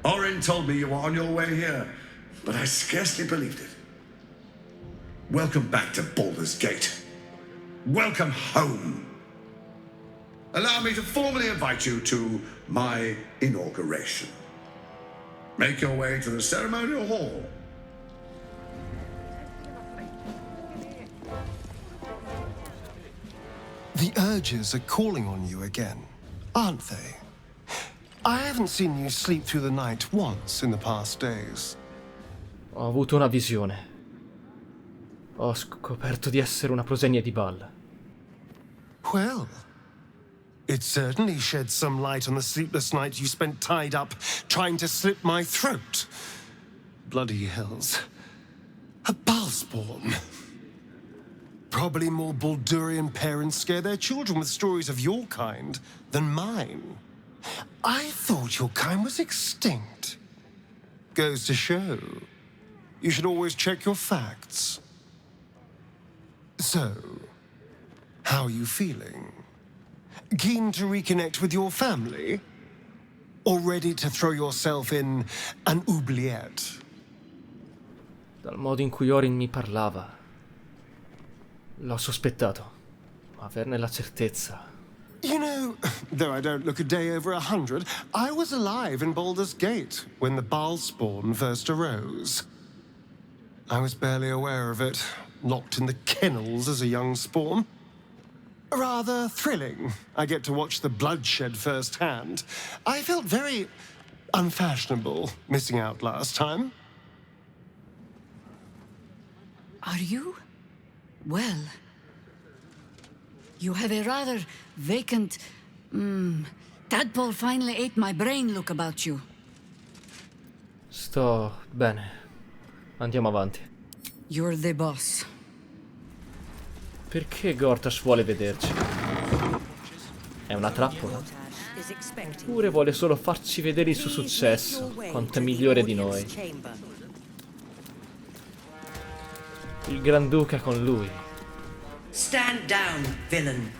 Orin told me you were on your way here, but I scarcely believed it. Welcome back to Baldur's Gate. Welcome home. Allow me to formally invite you to my inauguration. Make your way to the ceremonial hall. The urges are calling on you again, aren't they? I haven't seen you sleep through the night once in the past days. Ho avuto una visione. Ho scoperto di essere una progenie di Baal. Well, it certainly sheds some light on the sleepless night you spent tied up trying to slit my throat. Bloody hells. A Baalspawn. Probably more Baldurian parents scare their children with stories of your kind than mine. I thought your kind was extinct. Goes to show. You should always check your facts. So, how are you feeling? Keen to reconnect with your family? Or ready to throw yourself in an oubliette? Dal modo in cui Orin mi parlava, l'ho sospettato, ma averne la certezza. You know, though I don't look a day over 100, I was alive in Baldur's Gate when the Baal spawn first arose. I was barely aware of it, locked in the kennels as a young spawn. Rather thrilling. I get to watch the bloodshed firsthand. I felt very unfashionable missing out last time. Are you? Well, you have a rather vacant, tadpole finally ate my brain look about you. Sto bene. Andiamo avanti. You're the boss. Perché Gortash vuole vederci? È una trappola? Oppure vuole solo farci vedere il suo successo, quanto è migliore di noi? Il Granduca con lui. Stand down, villain.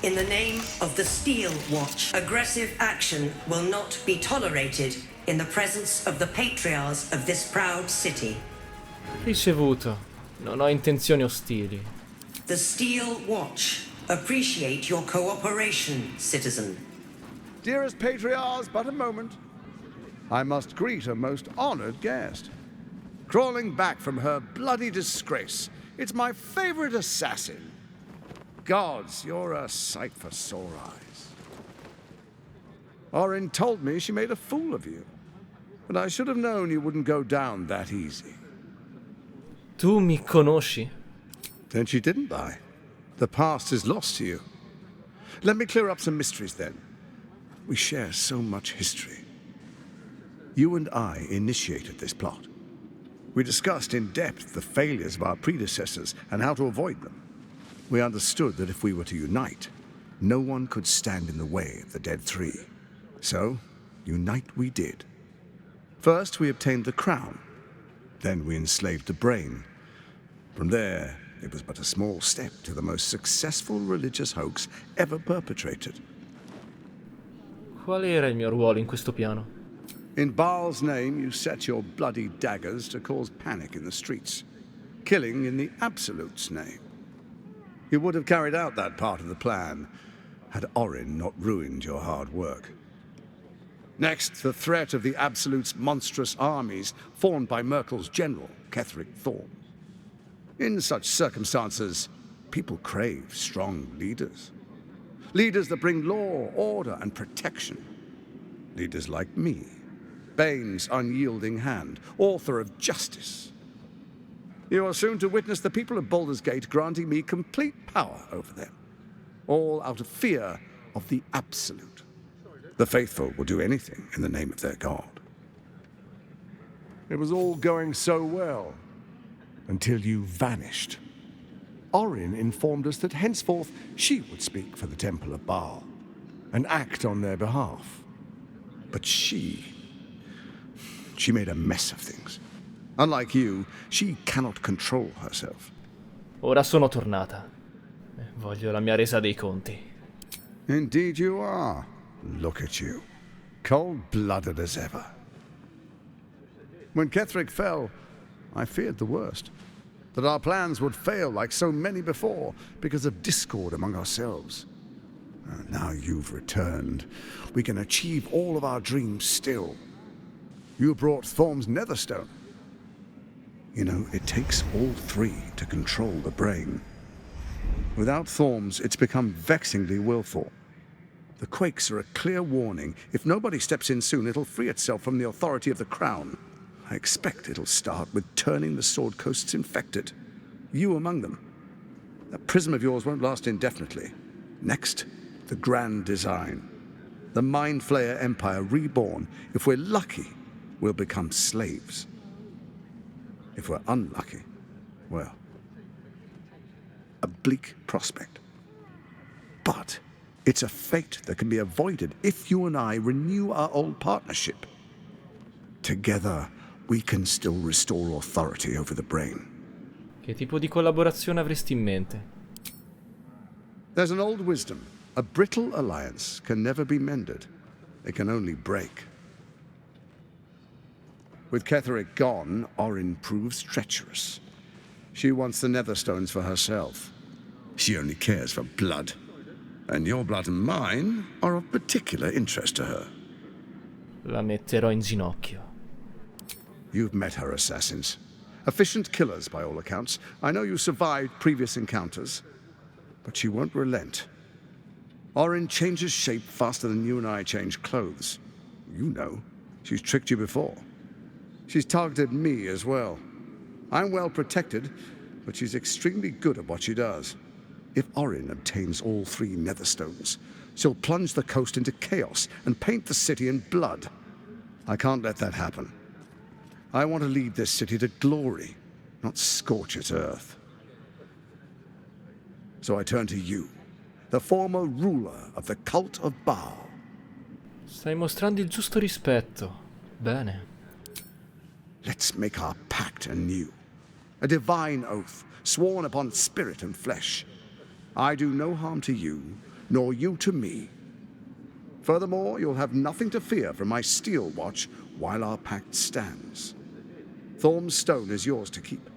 In the name of the Steel Watch, aggressive action will not be tolerated in the presence of the patriarchs of this proud city. Ricevuto. Non ho intenzioni ostili. The Steel Watch appreciate your cooperation, citizen. Dearest patriarchs, but a moment. I must greet a most honored guest. Crawling back from her bloody disgrace, it's my favorite assassin. Gods, you're a sight for sore eyes. Orin told me she made a fool of you, but I should have known you wouldn't go down that easy. Tu mi conosci? Then she didn't lie. The past is lost to you. Let me clear up some mysteries then. We share so much history. You and I initiated this plot. We discussed in depth the failures of our predecessors and how to avoid them. We understood that if we were to unite, no one could stand in the way of the Dead Three. So, unite we did. First, we obtained the crown. Then we enslaved the brain. From there, it was but a small step to the most successful religious hoax ever perpetrated. Qual era il mio ruolo in questo piano? In Baal's name, you set your bloody daggers to cause panic in the streets, killing in the Absolute's name. You would have carried out that part of the plan had Orin not ruined your hard work. Next, the threat of the Absolute's monstrous armies formed by Merkel's general, Ketheric Thorm. In such circumstances, people crave strong leaders. Leaders that bring law, order, and protection. Leaders like me, Bane's unyielding hand, author of justice. You are soon to witness the people of Baldur's Gate granting me complete power over them, all out of fear of the Absolute. The faithful will do anything in the name of their god. It was all going so well, until you vanished. Orin informed us that henceforth she would speak for the Temple of Baal, and act on their behalf. But she made a mess of things. Unlike you, she cannot control herself. Ora sono tornata. Voglio la mia resa dei conti. Indeed you are. Look at you. Cold-blooded as ever. When Ketheric fell, I feared the worst. That our plans would fail like so many before because of discord among ourselves. Now you've returned. We can achieve all of our dreams still. You brought Thorm's Netherstone. You know, it takes all three to control the brain. Without Thorm's, it's become vexingly willful. The quakes are a clear warning. If nobody steps in soon, it'll free itself from the authority of the Crown. I expect it'll start with turning the Sword Coasts infected. You among them. That prism of yours won't last indefinitely. Next, the grand design. The Mind Flayer Empire reborn. If we're lucky, we'll become slaves. If we're unlucky, well, a bleak prospect. But it's a fate that can be avoided if you and I renew our old partnership. Together, we can still restore authority over the brain. Che tipo di collaborazione avresti in mente? There's an old wisdom. A brittle alliance can never be mended. It can only break. With Ketheric gone, Orin proves treacherous. She wants the Netherstones for herself. She only cares for blood. And your blood and mine are of particular interest to her. La metterò in ginocchio. You've met her assassins. Efficient killers, by all accounts. I know you survived previous encounters. But she won't relent. Orin changes shape faster than you and I change clothes. You know. She's tricked you before. She's targeted me as well. I'm well protected, but she's extremely good at what she does. If Orin obtains all 3 Netherstones, she'll plunge the coast into chaos and paint the city in blood. I can't let that happen. I want to lead this city to glory, not scorch its earth. So I turn to you, the former ruler of the cult of Baal. Stai mostrando il giusto rispetto. Bene. Let's make our pact anew. A divine oath, sworn upon spirit and flesh. I do no harm to you, nor you to me. Furthermore, you'll have nothing to fear from my steel watch while our pact stands. Thorm's stone is yours to keep.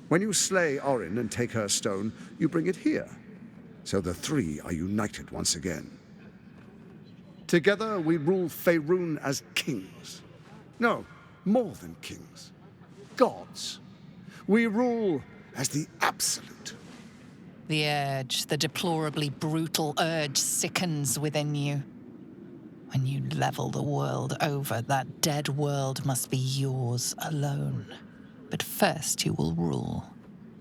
When you slay Orin and take her stone, you bring it here. So the 3 are united once again. Together we rule Faerun as kings. No, more than kings. Gods. We rule as the absolute. The urge, the deplorably brutal urge, sickens within you. When you level the world over, that dead world must be yours alone. But first you will rule.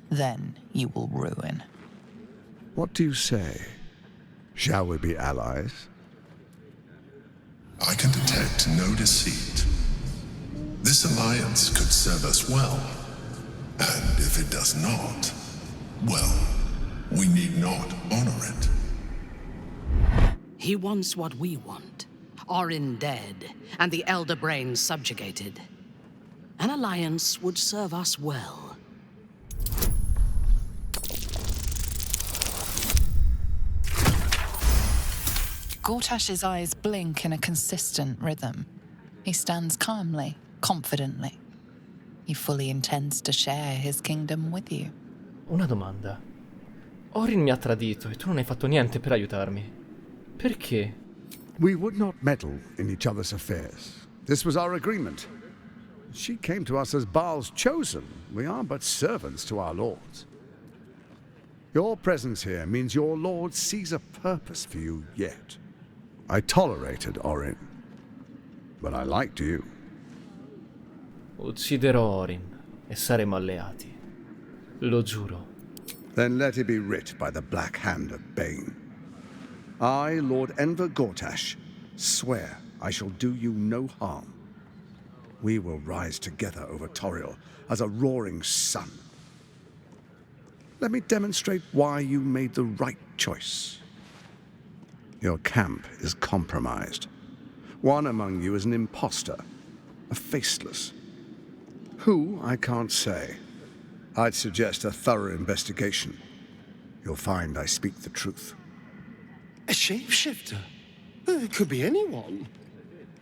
Then you will ruin. What do you say? Shall we be allies? I can detect no deceit. This alliance could serve us well. And if it does not, well, we need not honor it. He wants what we want. Orin dead, and the Elder Brain subjugated. An alliance would serve us well. Gortash's eyes blink in a consistent rhythm. He stands calmly, confidently. He fully intends to share his kingdom with you. Una domanda. Orin mi ha tradito e tu non hai fatto niente per aiutarmi. Perché? We would not meddle in each other's affairs. This was our agreement. She came to us as Baal's chosen. We are but servants to our lords. Your presence here means your lord sees a purpose for you yet. I tolerated Orin, but I liked you. Ucciderò Orin e saremo alleati. Lo giuro. Then let it be writ by the black hand of Bane. I, Lord Enver Gortash, swear I shall do you no harm. We will rise together over Toriel as a roaring sun. Let me demonstrate why you made the right choice. Your camp is compromised. One among you is an imposter, a faceless. Who, I can't say. I'd suggest a thorough investigation. You'll find I speak the truth. A shapeshifter? It could be anyone.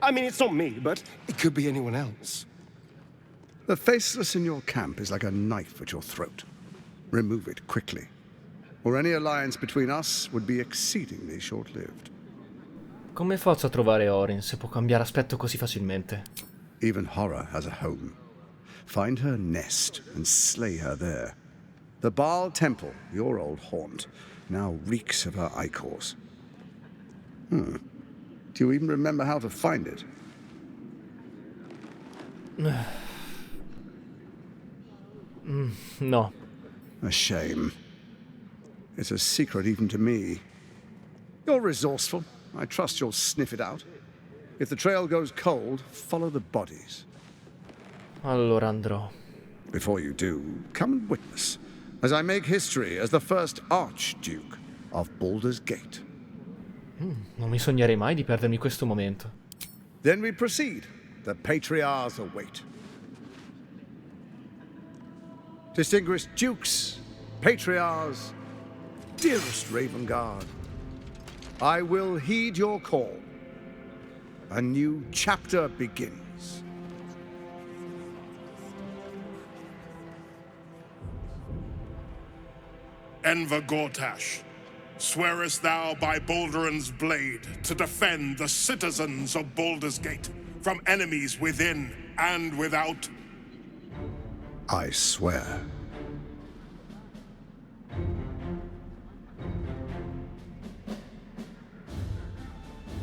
I mean, it's not me, but it could be anyone else. The faceless in your camp is like a knife at your throat. Remove it quickly, or any alliance between us would be exceedingly short-lived. Come faccio a trovare Orin se può cambiare aspetto così facilmente? Even horror has a home. Find her nest and slay her there. The Baal Temple, your old haunt, now reeks of her ichors. Do you even remember how to find it? No. A shame. It's a secret even to me. You're resourceful. I trust you'll sniff it out. If the trail goes cold, follow the bodies. Allora andrò. Before you do, come and witness, as I make history as the first Archduke of Baldur's Gate. Non mi sognerei mai di perdermi questo momento. Then we proceed. the patriarchs await. Distinguished dukes, patriarchs, dearest Raven Guard, I will heed your call. A new chapter begins. Enver Gortash, swearest thou by Balduran's blade to defend the citizens of Baldur's Gate from enemies within and without? I swear.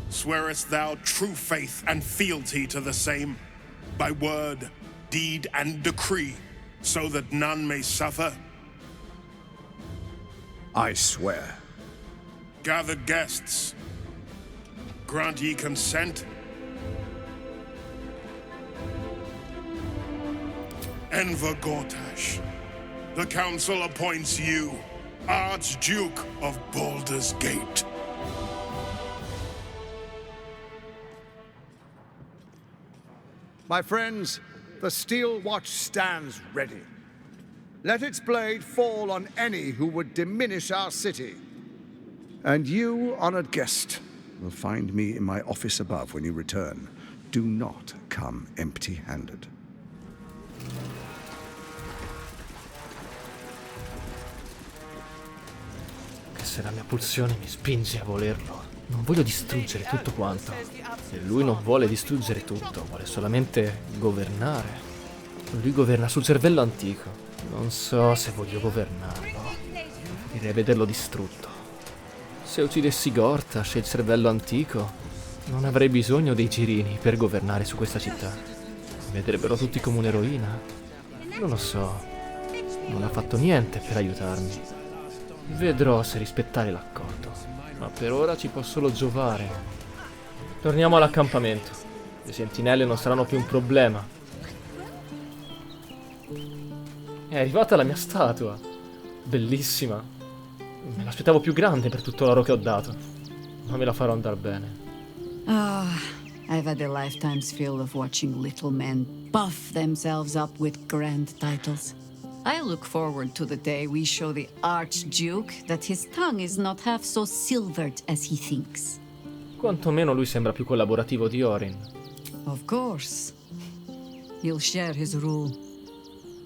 Swearest thou true faith and fealty to the same, by word, deed, and decree, so that none may suffer? I swear. Gather guests. Grant ye consent? Enver Gortash, the council appoints you Archduke of Baldur's Gate. My friends, the steel watch stands ready. Let its blade fall on any who would diminish our city. And you, honored guest, will find me in my office above when you return. Do not come empty-handed. Che se la mia pulsione mi spinge a volerlo. Non voglio distruggere tutto quanto. E lui non vuole distruggere tutto, vuole solamente governare. Lui governa sul cervello antico. Non so se voglio governarlo. Preferirei vederlo distrutto. Se uccidessi Gortash e il cervello antico, non avrei bisogno dei girini per governare su questa città. Mi vedrebbero tutti come un'eroina. Non lo so. Non ha fatto niente per aiutarmi. Vedrò se rispettare l'accordo. Ma per ora ci può solo giovare. Torniamo all'accampamento. Le sentinelle non saranno più un problema. È arrivata la mia statua. Bellissima. Me l'aspettavo più grande per tutto l'oro che ho dato. Ma me la farò andare bene. I've had a lifetime's fill of watching little men puff themselves up with grand titles. I look forward to the day we show the Archduke that his tongue is not half so silvered as he thinks. Quantomeno lui sembra più collaborativo di Orin. Of course. He'll share his rule.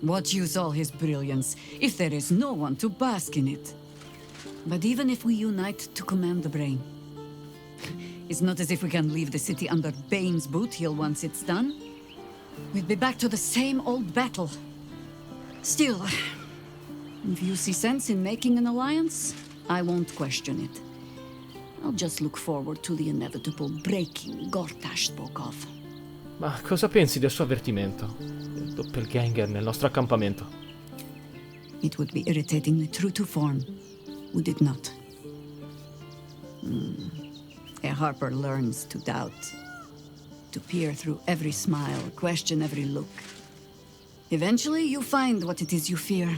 What use all his brilliance if there is no one to bask in it? But even if we unite to command the brain, it's not as if we can leave the city under Bane's boot heel once it's done. We'd be back to the same old battle. Still, if you see sense in making an alliance, I won't question it. I'll just look forward to the inevitable breaking Gortash spoke of. Ma cosa pensi del suo avvertimento? Il doppelganger nel nostro accampamento. It would be irritatingly true to form, would it not? A Harper learns to doubt, to peer through every smile, question every look. Eventually, you find what it is you fear,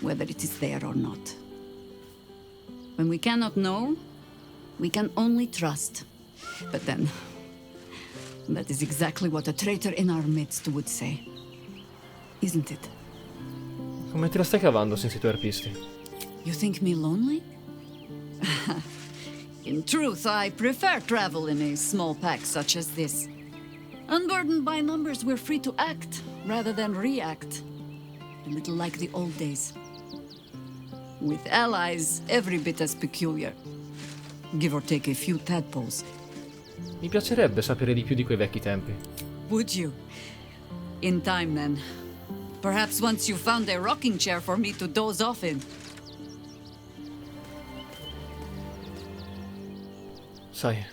whether it is there or not. When we cannot know, we can only trust. But then, that is exactly what a traitor in our midst would say. Isn't it? Come te la stai cavando senza i tuoi arpisti? You think me lonely? In truth, I prefer travel in a small pack such as this. Unburdened by numbers, we're free to act rather than react. A little like the old days. With allies every bit as peculiar. Give or take a few tadpoles. Mi piacerebbe sapere di più di quei vecchi tempi. Would you? In time, then. Perhaps once you found a rocking chair for me to doze off in. Sai,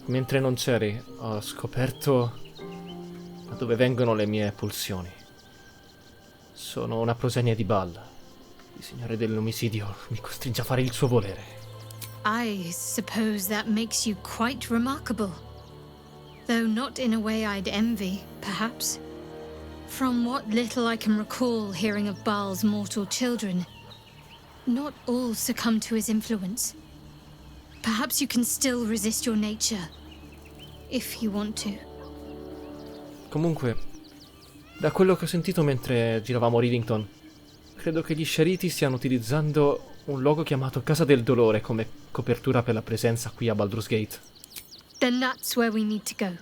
mentre non c'eri, ho scoperto da dove vengono le mie pulsioni. Sono una progenie di Bal. Il Signore dell'omicidio mi costringe a fare il suo volere. I suppose that makes you quite remarkable. Though not in a way I'd envy, perhaps. From what little I can recall hearing of Baal's mortal children, not all succumb to his influence. Perhaps you can still resist your nature, if you want to. Comunque, da quello che ho sentito mentre giravamo a Rivington, credo che gli sciariti stiano utilizzando un logo chiamato Casa del Dolore come copertura per la presenza qui a Baldur's Gate. Then that's where we need to go.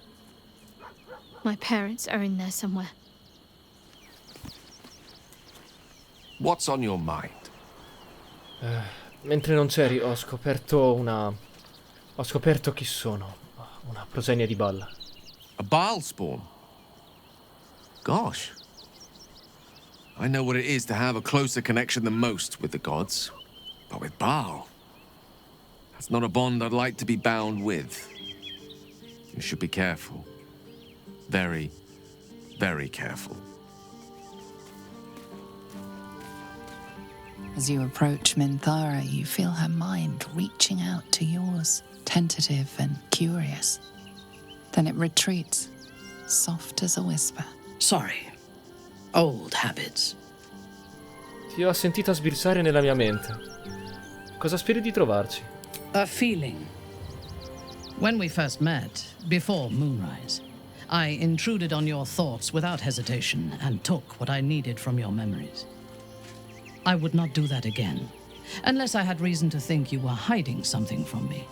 My parents are in there somewhere. What's on your mind? Mentre non c'eri, ho scoperto chi sono. Una progenie di Balla. A Baal spawn? Gosh. I know what it is to have a closer connection than most with the gods. But with Baal, that's not a bond I'd like to be bound with. You should be careful. Very, very careful. As you approach Minthara, you feel her mind reaching out to yours, tentative and curious. Then it retreats, soft as a whisper. Sorry. Old habits. Ti ho sentita sbirsare nella mia mente. Cosa speri di trovarci? A feeling. When we first met, before moonrise, I intruded on your thoughts without hesitation and took what I needed from your memories. I would not do that again, unless I had reason to think you were hiding something from me.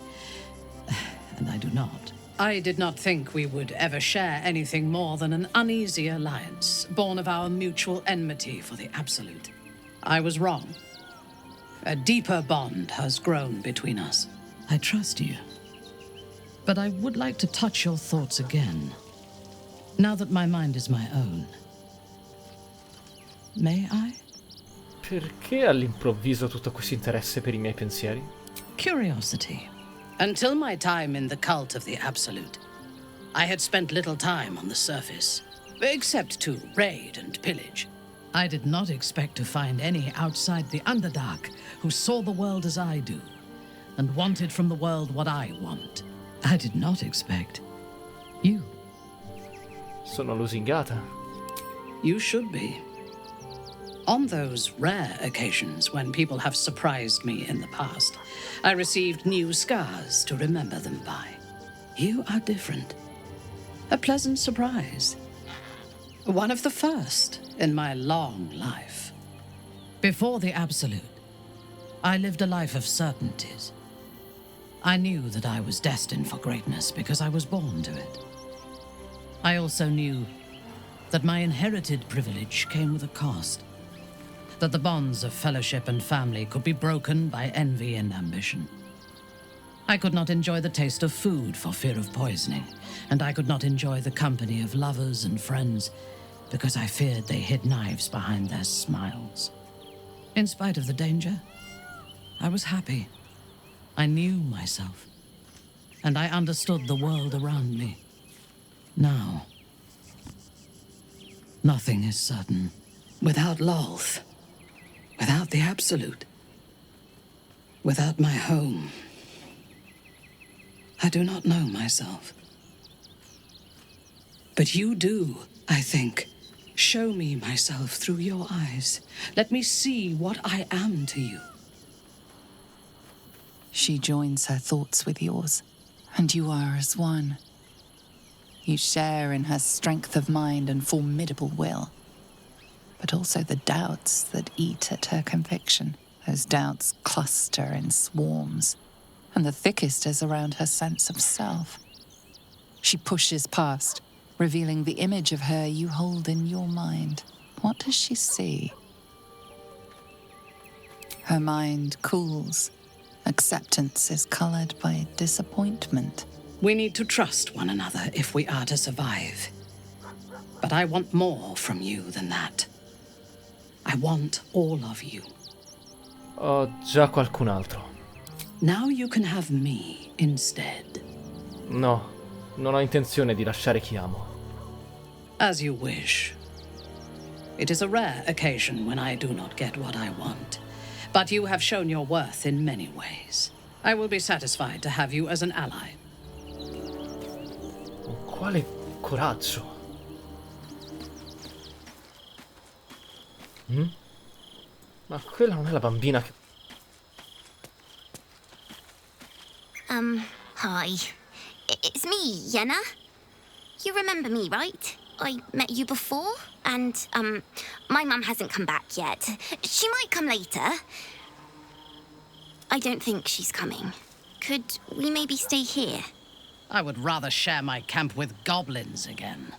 And I do not. I did not think we would ever share anything more than an uneasy alliance, born of our mutual enmity for the Absolute. I was wrong. A deeper bond has grown between us. I trust you. But I would like to touch your thoughts again, now that my mind is my own. May I? Perché all'improvviso tutto questo interesse per i miei pensieri? Curiosity. Until my time in the cult of the Absolute, I had spent little time on the surface, except to raid and pillage. I did not expect to find any outside the Underdark who saw the world as I do, and wanted from the world what I want. I did not expect you. Sono lusingata. You should be. On those rare occasions when people have surprised me in the past, I received new scars to remember them by. You are different. A pleasant surprise. One of the first in my long life. Before the Absolute, I lived a life of certainties. I knew that I was destined for greatness because I was born to it. I also knew that my inherited privilege came with a cost. That the bonds of fellowship and family could be broken by envy and ambition. I could not enjoy the taste of food for fear of poisoning, and I could not enjoy the company of lovers and friends because I feared they hid knives behind their smiles. In spite of the danger, I was happy. I knew myself, and I understood the world around me. Now, nothing is certain. Without Lolth, without the Absolute, without my home, I do not know myself. But you do, I think. Show me myself through your eyes. Let me see what I am to you. She joins her thoughts with yours, and you are as one. You share in her strength of mind and formidable will, but also the doubts that eat at her conviction. Those doubts cluster in swarms, and the thickest is around her sense of self. She pushes past, revealing the image of her you hold in your mind. What does she see? Her mind cools. Acceptance is colored by disappointment. We need to trust one another if we are to survive. But I want more from you than that. I want all of you. Ho già qualcun altro. Now you can have me instead. No, non ho intenzione di lasciare chi amo. As you wish. It is a rare occasion when I do not get what I want. But you have shown your worth in many ways. I will be satisfied to have you as an ally. Quale coraggio! Ma quella non è la bambina che... Hi. It's me, Yenna. You remember me, right? I met you before, and, my mum hasn't come back yet. She might come later. I don't think she's coming. Could we maybe stay here? I would rather share my camp with goblins again.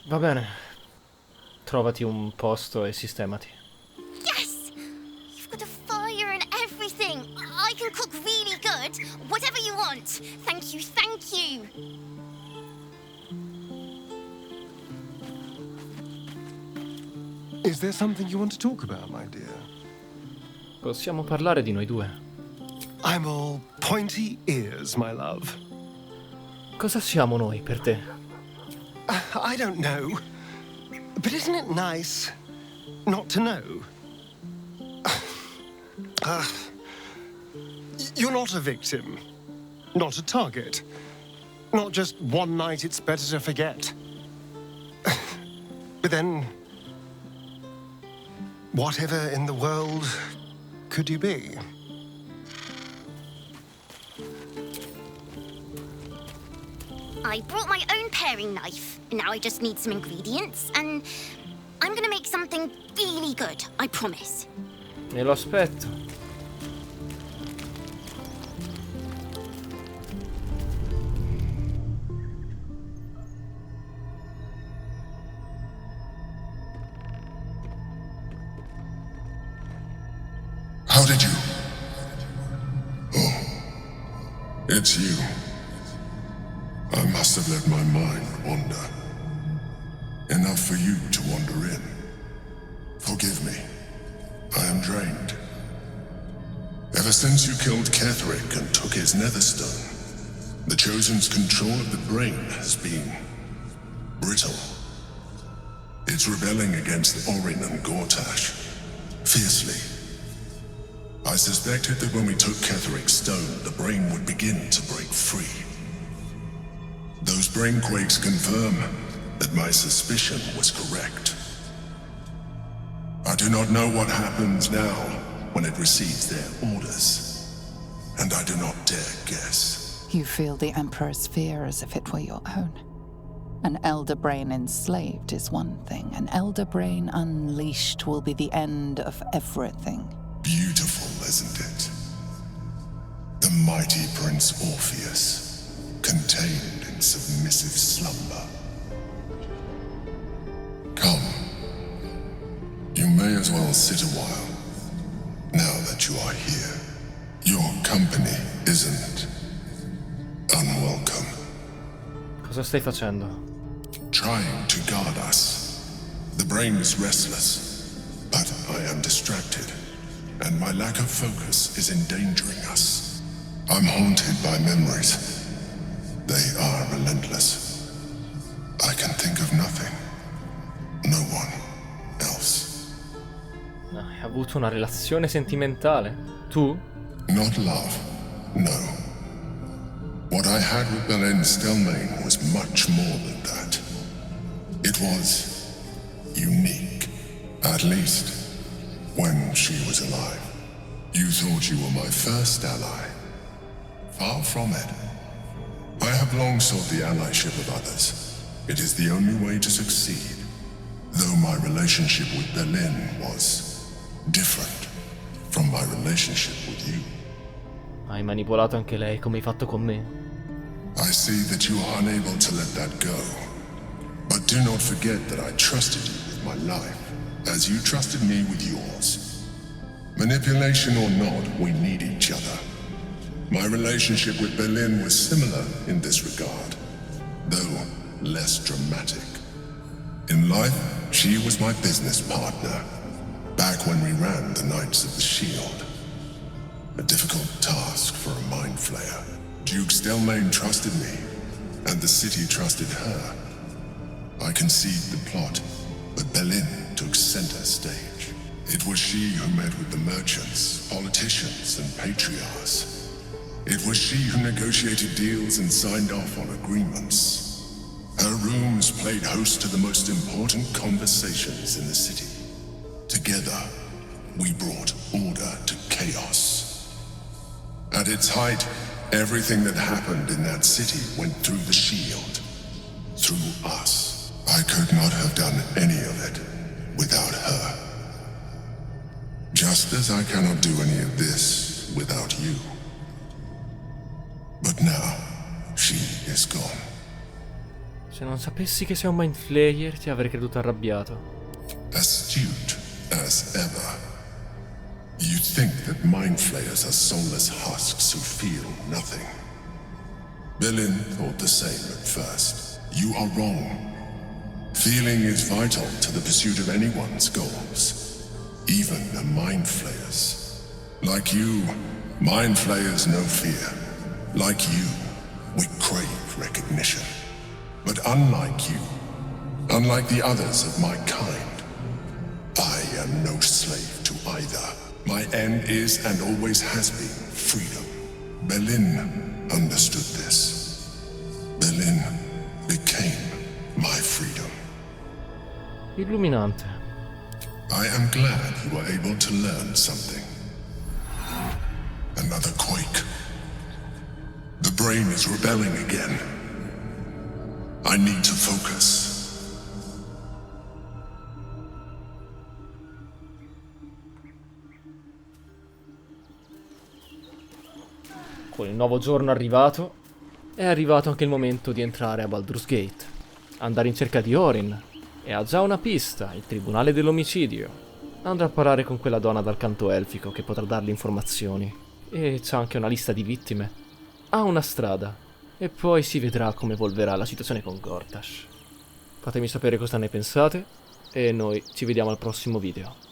Va bene. Trovati un posto e sistemati. Yes! You've got a fire and everything. I can cook really good. Whatever you want. Thank you, thank you. Is there something you want to talk about, my dear? Possiamo parlare di noi due. I'm all pointy ears, my love. Cosa siamo noi per te? I don't know. But isn't it nice not to know? You're not a victim. Not a target. Not just one night it's better to forget. But then, whatever in the world could you be? I brought my own paring knife. Now I just need some ingredients, and I'm gonna make something really good, I promise. Me lo aspetto. How did you? Oh, it's you. I must have let my mind wander. Enough for you to wander in. Forgive me. I am drained. Ever since you killed Ketherick and took his netherstone, the Chosen's control of the brain has been brittle. It's rebelling against Orin and Gortash fiercely. I suspected that when we took Ketherick's stone, the brain would begin to break free. Those brain quakes confirm that my suspicion was correct. I do not know what happens now when it receives their orders, and I do not dare guess. You feel the Emperor's fear as if it were your own. An elder brain enslaved is one thing. An elder brain unleashed will be the end of everything. Beautiful, isn't it? The mighty Prince Orpheus, contained in submissive slumber. Come. You may as well sit a while, now that you are here. Your company isn't unwelcome. Cosa stai facendo? Trying to guard us. The brain is restless, but I am distracted, and my lack of focus is endangering us. I'm haunted by memories. They are relentless. I can think of nothing. No one else. Hai avuto una relazione sentimentale? Tu? Not love, no. What I had with Belen Stelmane was much more than that. It was unique, at least when she was alive. You thought you were my first ally. Far from it. I have long sought the allyship of others. It is the only way to succeed. Though my relationship with Belen was different from my relationship with you. Hai manipolato anche lei come hai fatto con me? I see that you are unable to let that go. But do not forget that I trusted you with my life, as you trusted me with yours. Manipulation or not, we need each other. My relationship with Belen was similar in this regard, though less dramatic. In life, she was my business partner, back when we ran the Knights of the Shield. A difficult task for a mind flayer. Duke Stelmane trusted me, and the city trusted her. I conceived the plot, but Belen took center stage. It was she who met with the merchants, politicians, and patriarchs. It was she who negotiated deals and signed off on agreements. Her rooms played host to the most important conversations in the city. Together, we brought order to chaos. At its height, everything that happened in that city went through the shield. through us. I could not have done any of it without her. Just as I cannot do any of this without you. But now, she is gone. Se non sapessi che sei un Mind Flayer, ti avrei creduto arrabbiato. Astute as ever. You think that Mind Flayers are soulless husks who feel nothing. Belin thought the same at first. You are wrong. Feeling is vital to the pursuit of anyone's goals. Even the Mind Flayers. Like you, Mind Flayers know fear. Like you, we crave recognition. But unlike you, unlike the others of my kind, I am no slave to either. My end is and always has been freedom. Belin understood this. Belin became my freedom. Illuminante. I am glad you were able to learn something. Another quake. The brain is rebelling again. I need to focus. Con il nuovo giorno arrivato, è arrivato anche il momento di entrare a Baldur's Gate, andare in cerca di Orin, e ha già una pista, il tribunale dell'omicidio. Andrà a parlare con quella donna dal canto elfico che potrà dargli informazioni, e c'ha anche una lista di vittime. Ha una strada, e poi si vedrà come evolverà la situazione con Gortash. Fatemi sapere cosa ne pensate, e noi ci vediamo al prossimo video.